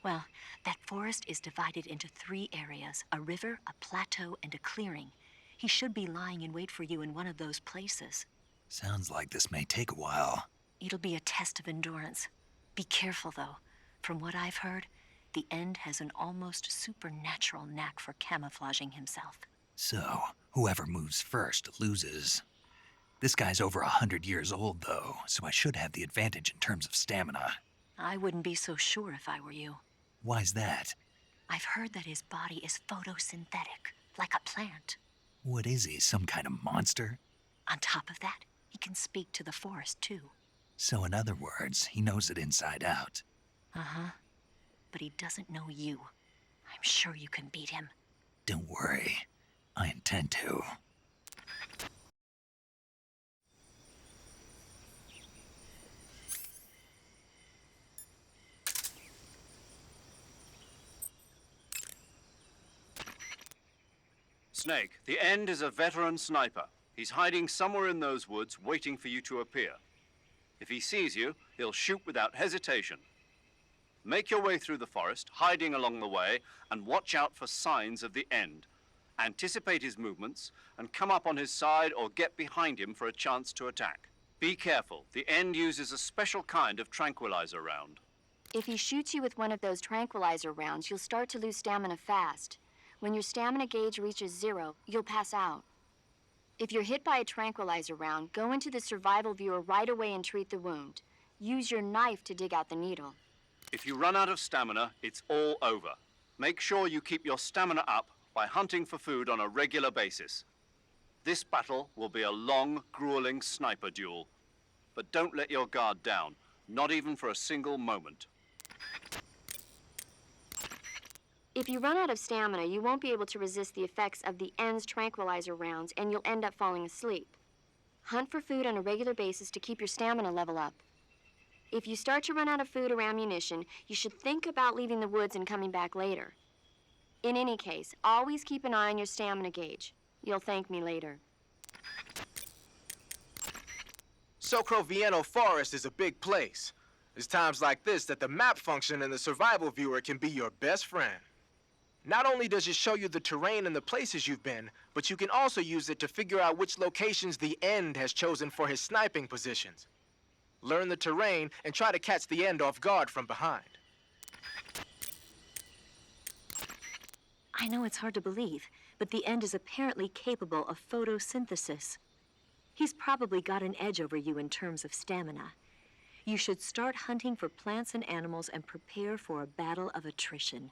N: Well, that forest is divided into 3 areas, a river, a plateau, and a clearing. He should be lying in wait for you in one of those places.
I: Sounds like this may take a while.
N: It'll be a test of endurance. Be careful, though. From what I've heard, the End has an almost supernatural knack for camouflaging himself.
I: So, whoever moves first loses. This guy's over 100 years old, though, so I should have the advantage in terms of stamina.
N: I wouldn't be so sure if I were you.
I: Why's that?
N: I've heard that his body is photosynthetic, like a plant.
I: What is he, some kind of monster?
N: On top of that, he can speak to the forest, too.
I: So in other words, he knows it inside out.
N: Uh-huh. But he doesn't know you. I'm sure you can beat him.
I: Don't worry. I intend to.
G: Snake, the End is a veteran sniper. He's hiding somewhere in those woods, waiting for you to appear. If he sees you, he'll shoot without hesitation. Make your way through the forest, hiding along the way, and watch out for signs of the End. Anticipate his movements, and come up on his side or get behind him for a chance to attack. Be careful. The End uses a special kind of tranquilizer round.
H: If he shoots you with one of those tranquilizer rounds, you'll start to lose stamina fast. When your stamina gauge reaches 0, you'll pass out. If you're hit by a tranquilizer round, go into the survival viewer right away and treat the wound. Use your knife to dig out the needle.
G: If you run out of stamina, it's all over. Make sure you keep your stamina up by hunting for food on a regular basis. This battle will be a long, grueling sniper duel. But don't let your guard down, not even for a single moment.
H: If you run out of stamina, you won't be able to resist the effects of the End's tranquilizer rounds, and you'll end up falling asleep. Hunt for food on a regular basis to keep your stamina level up. If you start to run out of food or ammunition, you should think about leaving the woods and coming back later. In any case, always keep an eye on your stamina gauge. You'll thank me later.
J: Socrovieno Forest is a big place. It's times like this that the map function in the survival viewer can be your best friend. Not only does it show you the terrain and the places you've been, but you can also use it to figure out which locations the End has chosen for his sniping positions. Learn the terrain and try to catch the End off guard from behind.
N: I know it's hard to believe, but the End is apparently capable of photosynthesis. He's probably got an edge over you in terms of stamina. You should start hunting for plants and animals and prepare for a battle of attrition.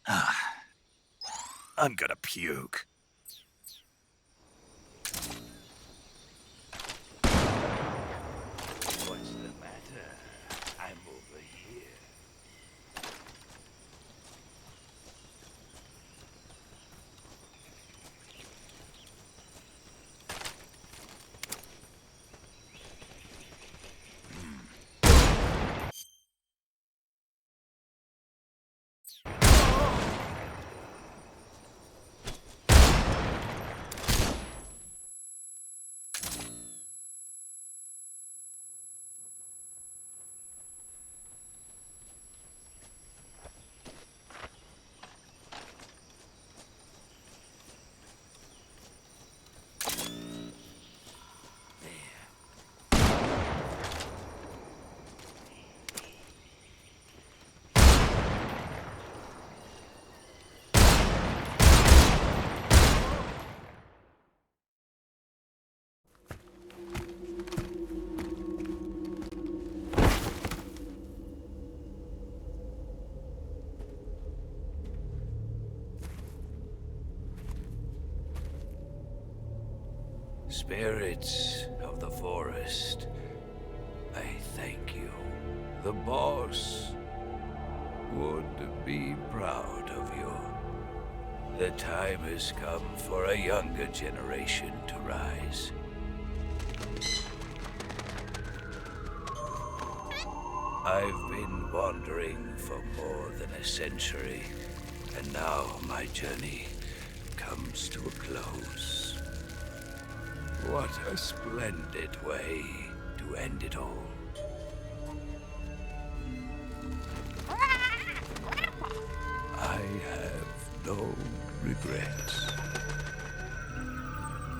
I: I'm gonna puke.
O: What's the matter? I'm over here. Spirits of the forest, I thank you. The boss would be proud of you. The time has come for a younger generation to rise. I've been wandering for more than a century, and now my journey comes to a close. What a splendid way to end it all. I have no regrets.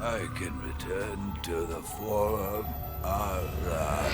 O: I can return to the Forum Ara.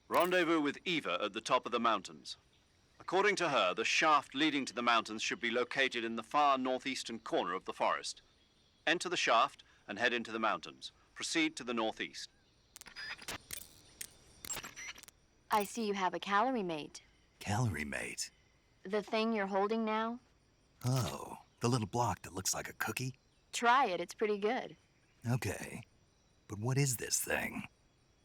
G: Rendezvous with Eva at the top of the mountains. According to her, the shaft leading to the mountains should be located in the far northeastern corner of the forest. Enter the shaft and head into the mountains. Proceed to the northeast.
H: I see you have a calorie mate.
I: Calorie mate?
H: The thing you're holding now?
I: Oh, the little block that looks like a cookie?
H: Try it, it's pretty good.
I: Okay. But what is this thing?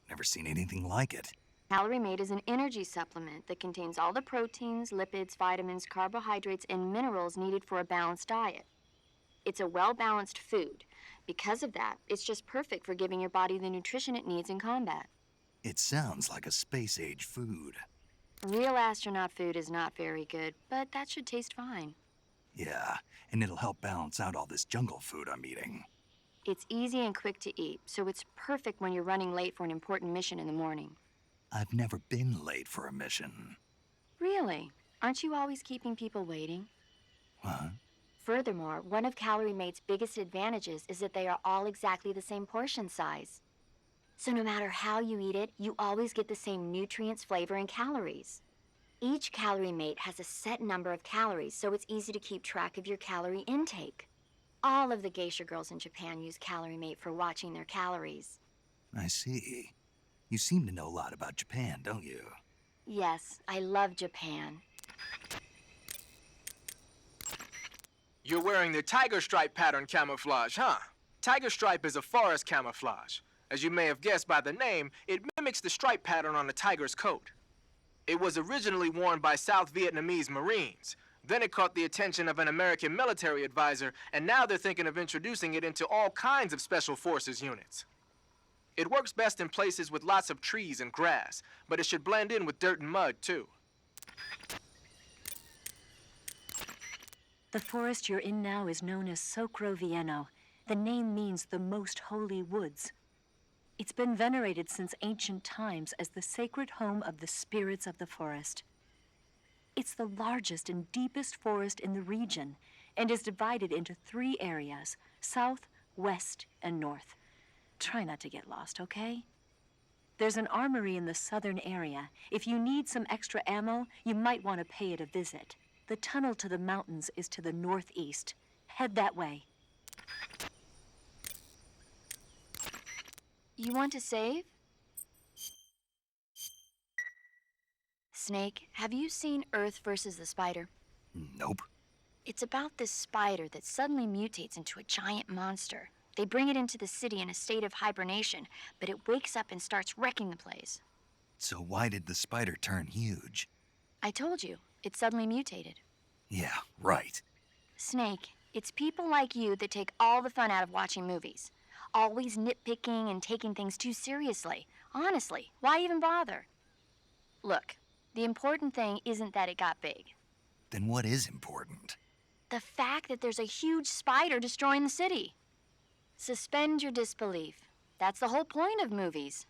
I: Never seen anything like it.
H: Calorie Mate is an energy supplement that contains all the proteins, lipids, vitamins, carbohydrates, and minerals needed for a balanced diet. It's a well-balanced food. Because of that, it's just perfect for giving your body the nutrition it needs in combat.
I: It sounds like a space-age food.
H: Real astronaut food is not very good, but that should taste fine.
I: Yeah, and it'll help balance out all this jungle food I'm eating.
H: It's easy and quick to eat, so it's perfect when you're running late for an important mission in the morning.
I: I've never been late for a mission.
H: Really? Aren't you always keeping people waiting?
I: What?
H: Furthermore, one of Calorie Mate's biggest advantages is that they are all exactly the same portion size. So no matter how you eat it, you always get the same nutrients, flavor, and calories. Each calorie mate has a set number of calories, so it's easy to keep track of your calorie intake. All of the geisha girls in Japan use Calorie Mate for watching their calories.
I: I see. You seem to know a lot about Japan, don't you?
H: Yes, I love Japan.
J: You're wearing the tiger stripe pattern camouflage, huh? Tiger stripe is a forest camouflage. As you may have guessed by the name, it mimics the stripe pattern on a tiger's coat. It was originally worn by South Vietnamese Marines. Then it caught the attention of an American military advisor, and now they're thinking of introducing it into all kinds of special forces units. It works best in places with lots of trees and grass, but it should blend in with dirt and mud, too.
N: The forest you're in now is known as Socro Vieno. The name means the most holy woods. It's been venerated since ancient times as the sacred home of the spirits of the forest. It's the largest and deepest forest in the region and is divided into 3 areas: south, west, and north. Try not to get lost, okay? There's an armory in the southern area. If you need some extra ammo, you might want to pay it a visit. The tunnel to the mountains is to the northeast. Head that way.
H: You want to save? Snake, have you seen Earth versus the Spider?
I: Nope.
H: It's about this spider that suddenly mutates into a giant monster. They bring it into the city in a state of hibernation, but it wakes up and starts wrecking the place.
I: So why did the spider turn huge?
H: I told you, it suddenly mutated.
I: Yeah, right.
H: Snake, it's people like you that take all the fun out of watching movies. Always nitpicking and taking things too seriously. Honestly, why even bother? Look, the important thing isn't that it got big.
I: Then what is important?
H: The fact that there's a huge spider destroying the city. Suspend your disbelief. That's the whole point of movies.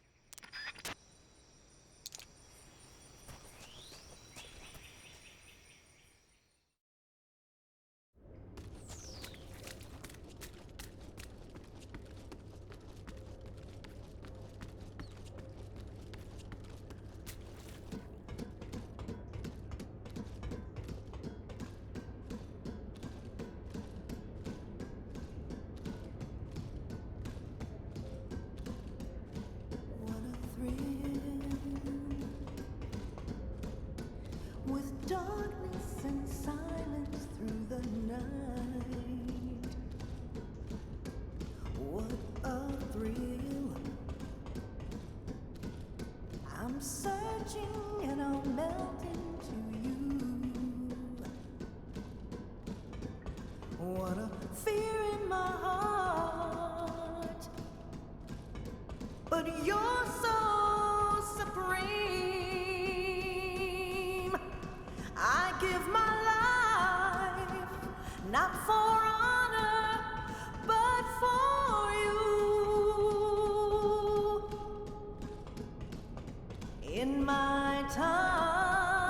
K: With darkness and silence through the night, what a thrill. I'm searching and I'll melt into you. What a fear in my heart, but you're so supreme. I give my life, not for honor, but for you. In my time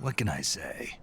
I: What can I say?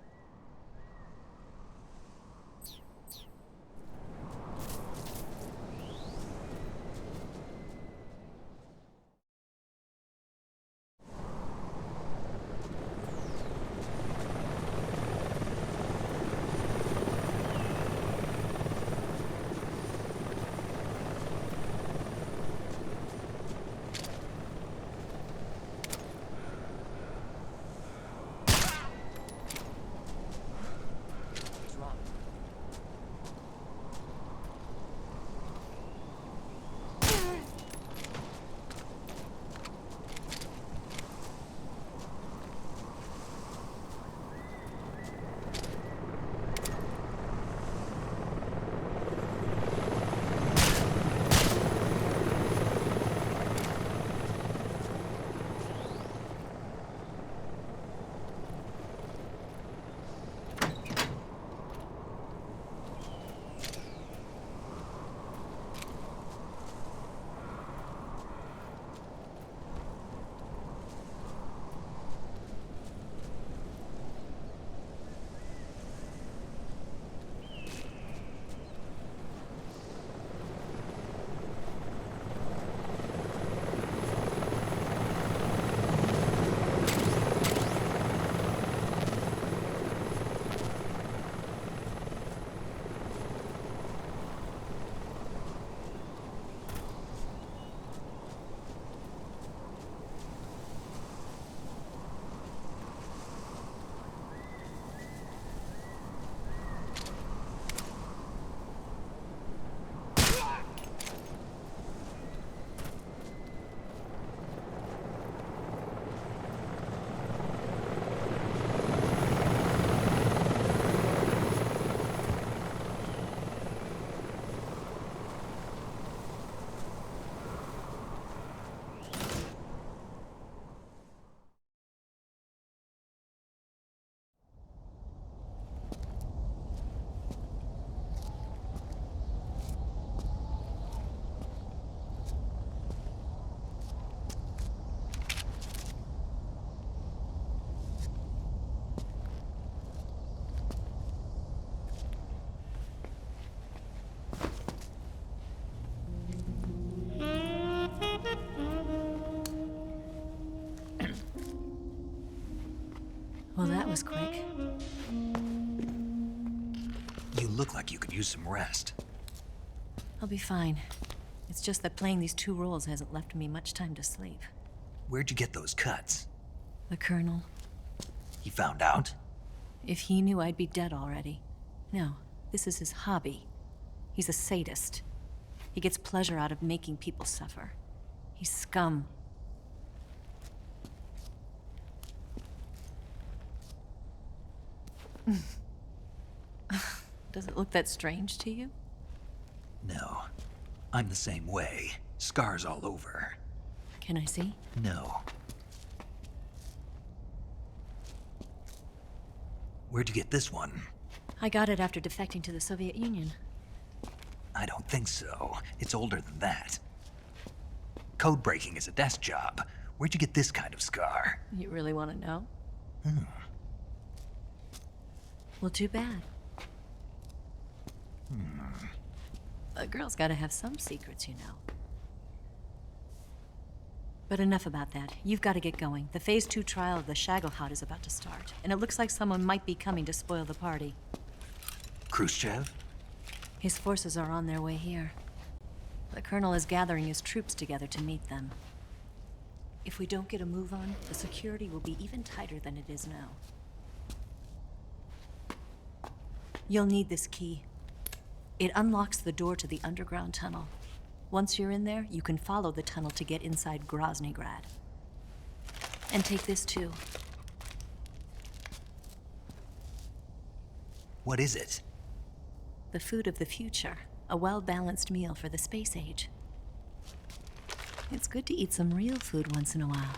N: Well, that was quick.
I: You look like you could use some rest.
N: I'll be fine. It's just that playing these 2 roles hasn't left me much time to sleep.
I: Where'd you get those cuts?
N: The Colonel.
I: He found out?
N: If he knew, I'd be dead already. No, this is his hobby. He's a sadist. He gets pleasure out of making people suffer. He's scum. Does it look that strange to you?
I: No. I'm the same way. Scars all over.
N: Can I see?
I: No. Where'd you get this one?
N: I got it after defecting to the Soviet Union.
I: I don't think so. It's older than that. Code breaking is a desk job. Where'd you get this kind of scar?
N: You really want to know?
I: Hmm.
N: Well, too bad. A girl's gotta have some secrets, you know. But enough about that. You've got to get going. The Phase 2 trial of the Shagohod is about to start, and it looks like someone might be coming to spoil the party.
I: Khrushchev?
N: His forces are on their way here. The Colonel is gathering his troops together to meet them. If we don't get a move on, the security will be even tighter than it is now. You'll need this key. It unlocks the door to the underground tunnel. Once you're in there, you can follow the tunnel to get inside Groznygrad. And take this too.
I: What is it?
N: The food of the future. A well-balanced meal for the space age. It's good to eat some real food once in a while.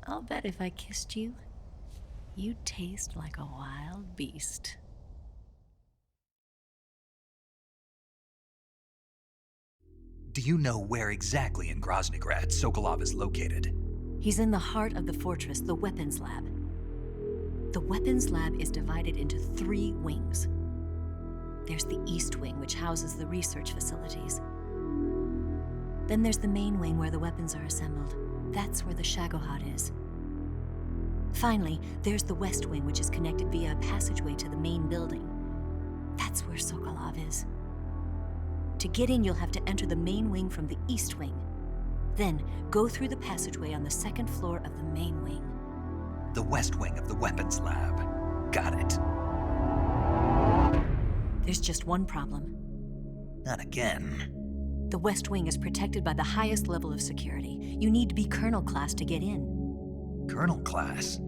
N: I'll bet if I kissed you, you'd taste like a wild beast.
I: Do you know where exactly in Groznygrad Sokolov is located?
N: He's in the heart of the fortress, the weapons lab. The weapons lab is divided into 3 wings. There's the East Wing, which houses the research facilities. Then there's the main wing where the weapons are assembled. That's where the Shagohod is. Finally, there's the West Wing, which is connected via a passageway to the main building. That's where Sokolov is. To get in, you'll have to enter the main wing from the East Wing. Then, go through the passageway on the 2nd floor of the main wing.
I: The West Wing of the weapons lab. Got it.
N: There's just one problem.
I: Not again.
N: The West Wing is protected by the highest level of security. You need to be Colonel class to get in.
I: Colonel class?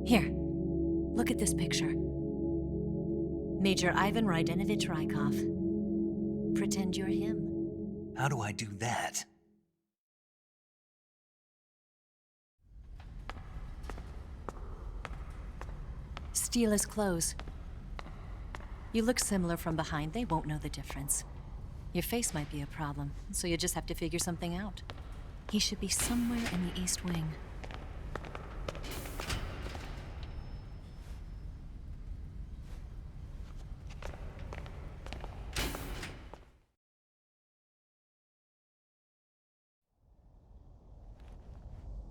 N: Here, look at this picture. Major Ivan Rydenovich Rykov. Pretend you're him.
I: How do I do that?
N: Steal his clothes. You look similar from behind. They won't know the difference. Your face might be a problem, so you just have to figure something out. He should be somewhere in the East Wing.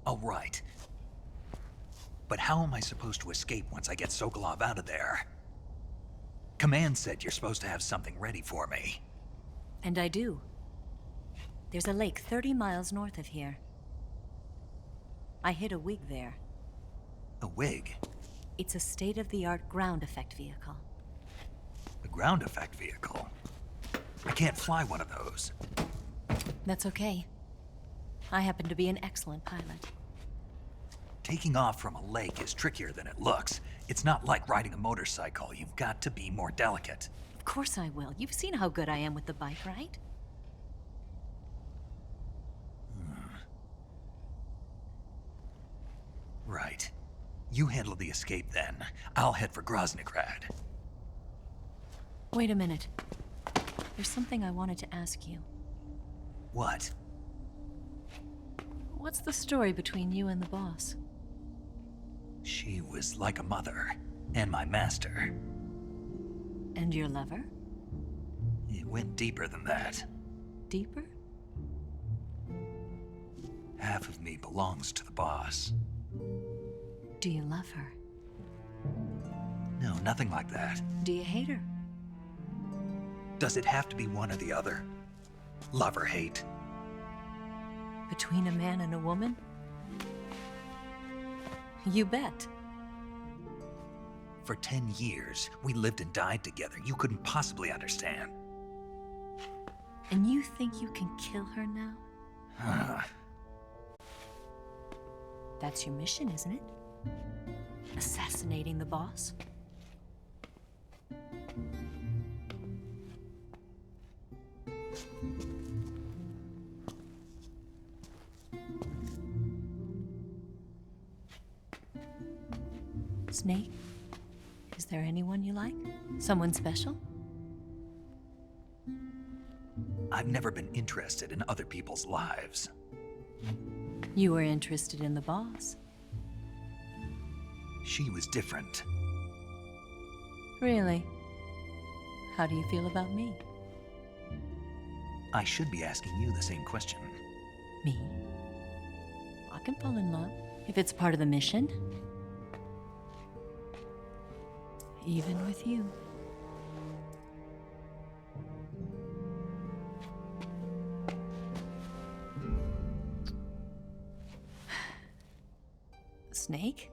I: All right. But how am I supposed to escape once I get Sokolov out of there? Command said you're supposed to have something ready for me.
N: And I do. There's a lake 30 miles north of here. I hid a wig there.
I: A wig?
N: It's a state-of-the-art ground effect vehicle.
I: A ground effect vehicle? I can't fly one of those.
N: That's okay. I happen to be an excellent pilot.
I: Taking off from a lake is trickier than it looks. It's not like riding a motorcycle. You've got to be more delicate.
N: Of course I will. You've seen how good I am with the bike, right?
I: Right. You handle the escape then. I'll head for Groznygrad.
N: Wait a minute. There's something I wanted to ask you.
I: What?
N: What's the story between you and the boss?
I: She was like a mother, and my master.
N: And your lover?
I: It went deeper than that.
N: Deeper?
I: Half of me belongs to the boss.
N: Do you love her?
I: No, nothing like that.
N: Do you hate her?
I: Does it have to be one or the other? Love or hate?
N: Between a man and a woman? You bet.
I: For 10 years, we lived and died together. You couldn't possibly understand.
N: And you think you can kill her now? That's your mission, isn't it? Assassinating the boss? Snake, is there anyone you like? Someone special?
I: I've never been interested in other people's lives.
N: You were interested in the boss.
I: She was different.
N: Really? How do you feel about me?
I: I should be asking you the same question.
N: Me? I can fall in love if it's part of the mission. Even with you. Snake?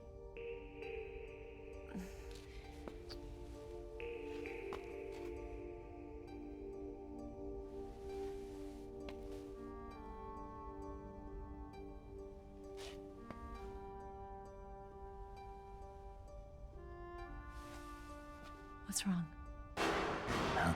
N: What's wrong?
I: Huh?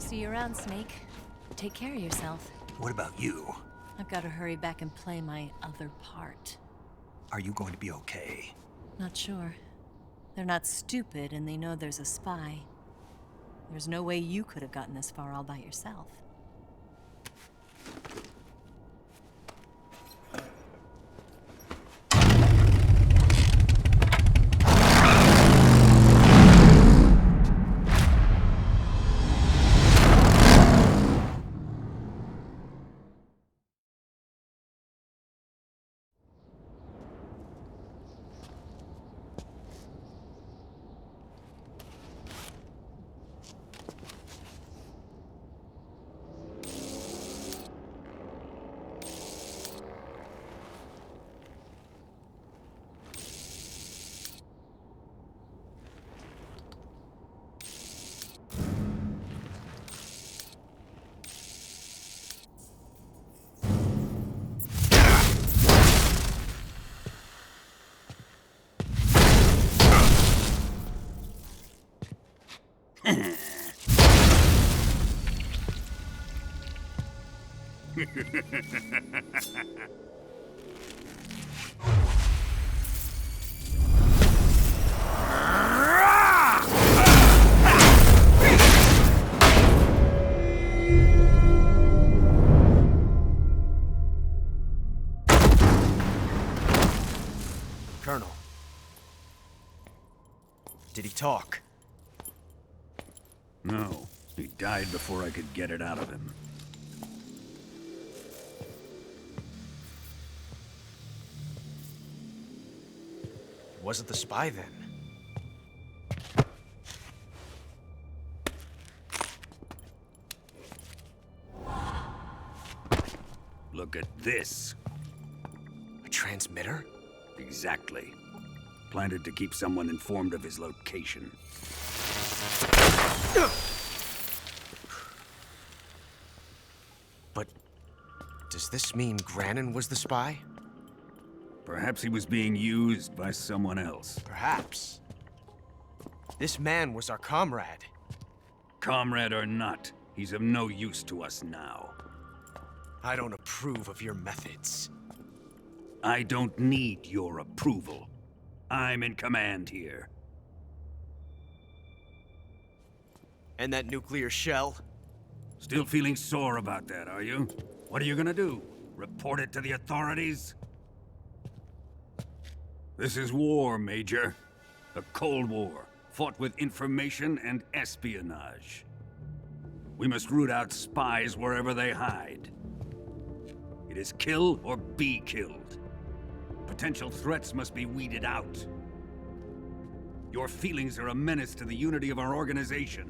N: See you around, Snake. Take care of yourself.
I: What about you?
N: I've got to hurry back and play my other part.
I: Are you going to be okay?
N: Not sure. They're not stupid, and they know there's a spy. There's no way you could have gotten this far all by yourself.
E: Colonel. Did he talk?
O: No. He died before I could get it out of him.
E: Was it the spy then?
O: Look at this.
E: A transmitter?
O: Exactly. Planted to keep someone informed of his location.
E: But does this mean Granin was the spy?
O: Perhaps he was being used by someone else.
E: Perhaps. This man was our comrade.
O: Comrade or not, he's of no use to us now.
E: I don't approve of your methods.
O: I don't need your approval. I'm in command here.
E: And that nuclear shell?
O: Still feeling sore about that, are you? What are you gonna do? Report it to the authorities? This is war, Major. A Cold War, fought with information and espionage. We must root out spies wherever they hide. It is kill or be killed. Potential threats must be weeded out. Your feelings are a menace to the unity of our organization.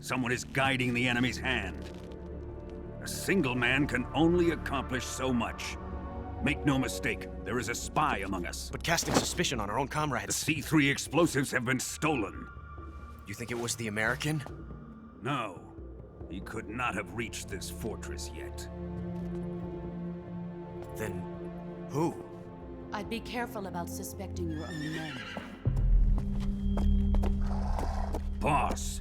O: Someone is guiding the enemy's hand. A single man can only accomplish so much. Make no mistake, there is a spy among us.
E: But casting suspicion on our own comrades.
O: The C3 explosives have been stolen.
E: You think it was the American?
O: No. He could not have reached this fortress yet.
E: Then who?
F: I'd be careful about suspecting your own men.
O: Boss.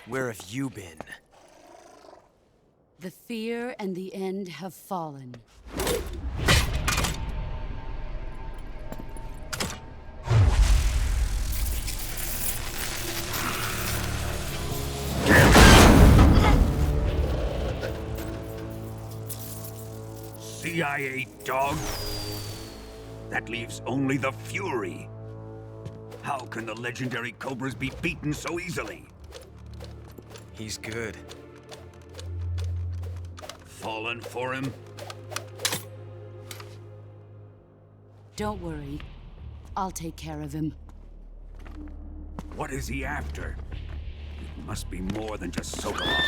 E: Where have you been?
F: The fear and the end have fallen.
O: CIA dog? That leaves only the Fury. How can the legendary Cobras be beaten so easily?
E: He's good.
O: Fallen for him?
F: Don't worry. I'll take care of him.
O: What is he after? It must be more than just Sokolov.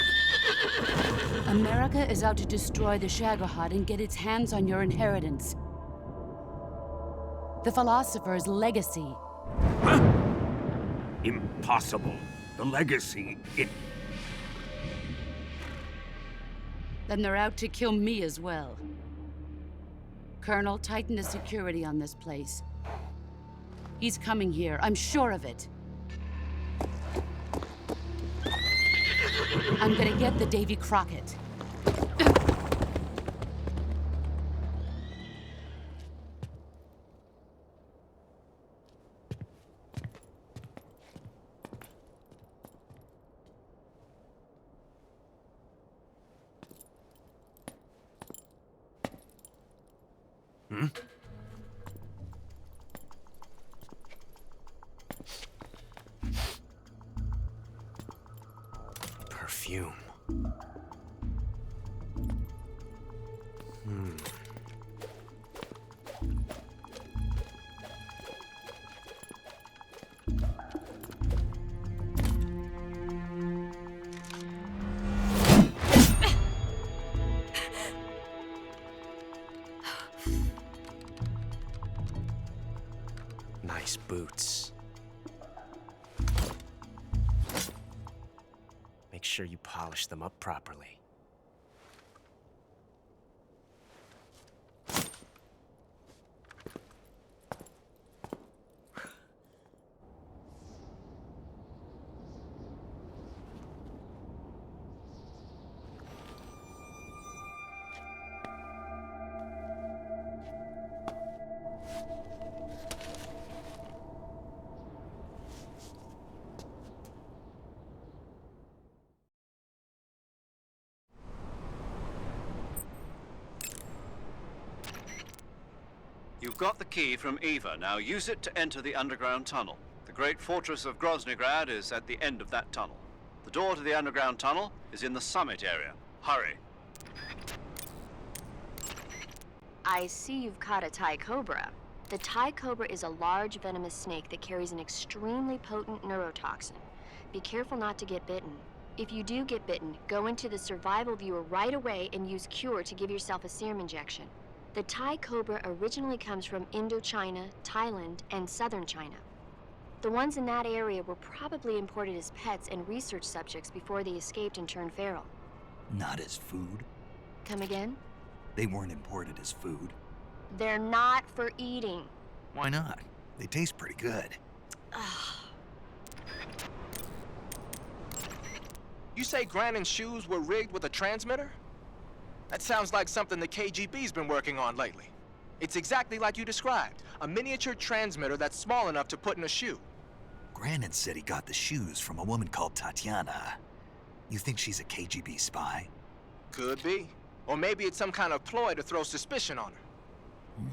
F: America is out to destroy the Shagohod and get its hands on your inheritance. The Philosopher's legacy.
O: Huh? Impossible. The legacy,
F: Then they're out to kill me as well. Colonel, tighten the security on this place. He's coming here, I'm sure of it. I'm gonna get the Davy Crockett.
E: Perfume. Nice boots. Make sure you polish them up properly.
G: You've got the key from Eva. Now use it to enter the underground tunnel. The great fortress of Groznygrad is at the end of that tunnel. The door to the underground tunnel is in the summit area. Hurry.
H: I see you've caught a Thai cobra. The Thai cobra is a large venomous snake that carries an extremely potent neurotoxin. Be careful not to get bitten. If you do get bitten, go into the survival viewer right away and use Cure to give yourself a serum injection. The Thai cobra originally comes from Indochina, Thailand, and southern China. The ones in that area were probably imported as pets and research subjects before they escaped and turned feral.
I: Not as food?
H: Come again?
I: They weren't imported as food.
H: They're not for eating.
I: Why not? They taste pretty good.
J: You say Grannon's shoes were rigged with a transmitter? That sounds like something the KGB's been working on lately. It's exactly like you described, a miniature transmitter that's small enough to put in a shoe.
I: Grannon said he got the shoes from a woman called Tatiana. You think she's a KGB spy?
J: Could be. Or maybe it's some kind of ploy to throw suspicion on her.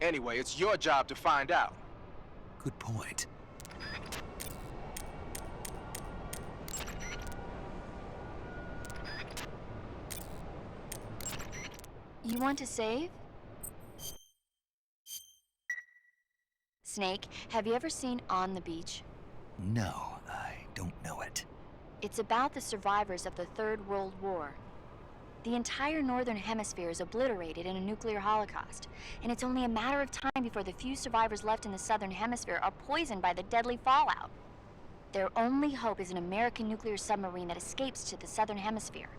J: Anyway, it's your job to find out.
I: Good point.
H: You want to save? Snake, have you ever seen On the Beach?
I: No, I don't know it.
H: It's about the survivors of the Third World War. The entire northern hemisphere is obliterated in a nuclear holocaust, and it's only a matter of time before the few survivors left in the southern hemisphere are poisoned by the deadly fallout. Their only hope is an American nuclear submarine that escapes to the southern hemisphere.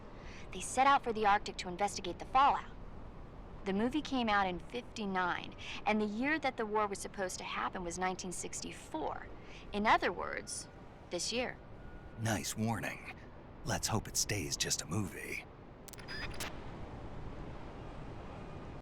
H: They set out for the Arctic to investigate the fallout. The movie came out in '59, and the year that the war was supposed to happen was 1964. In other words, this year.
I: Nice warning. Let's hope it stays just a movie.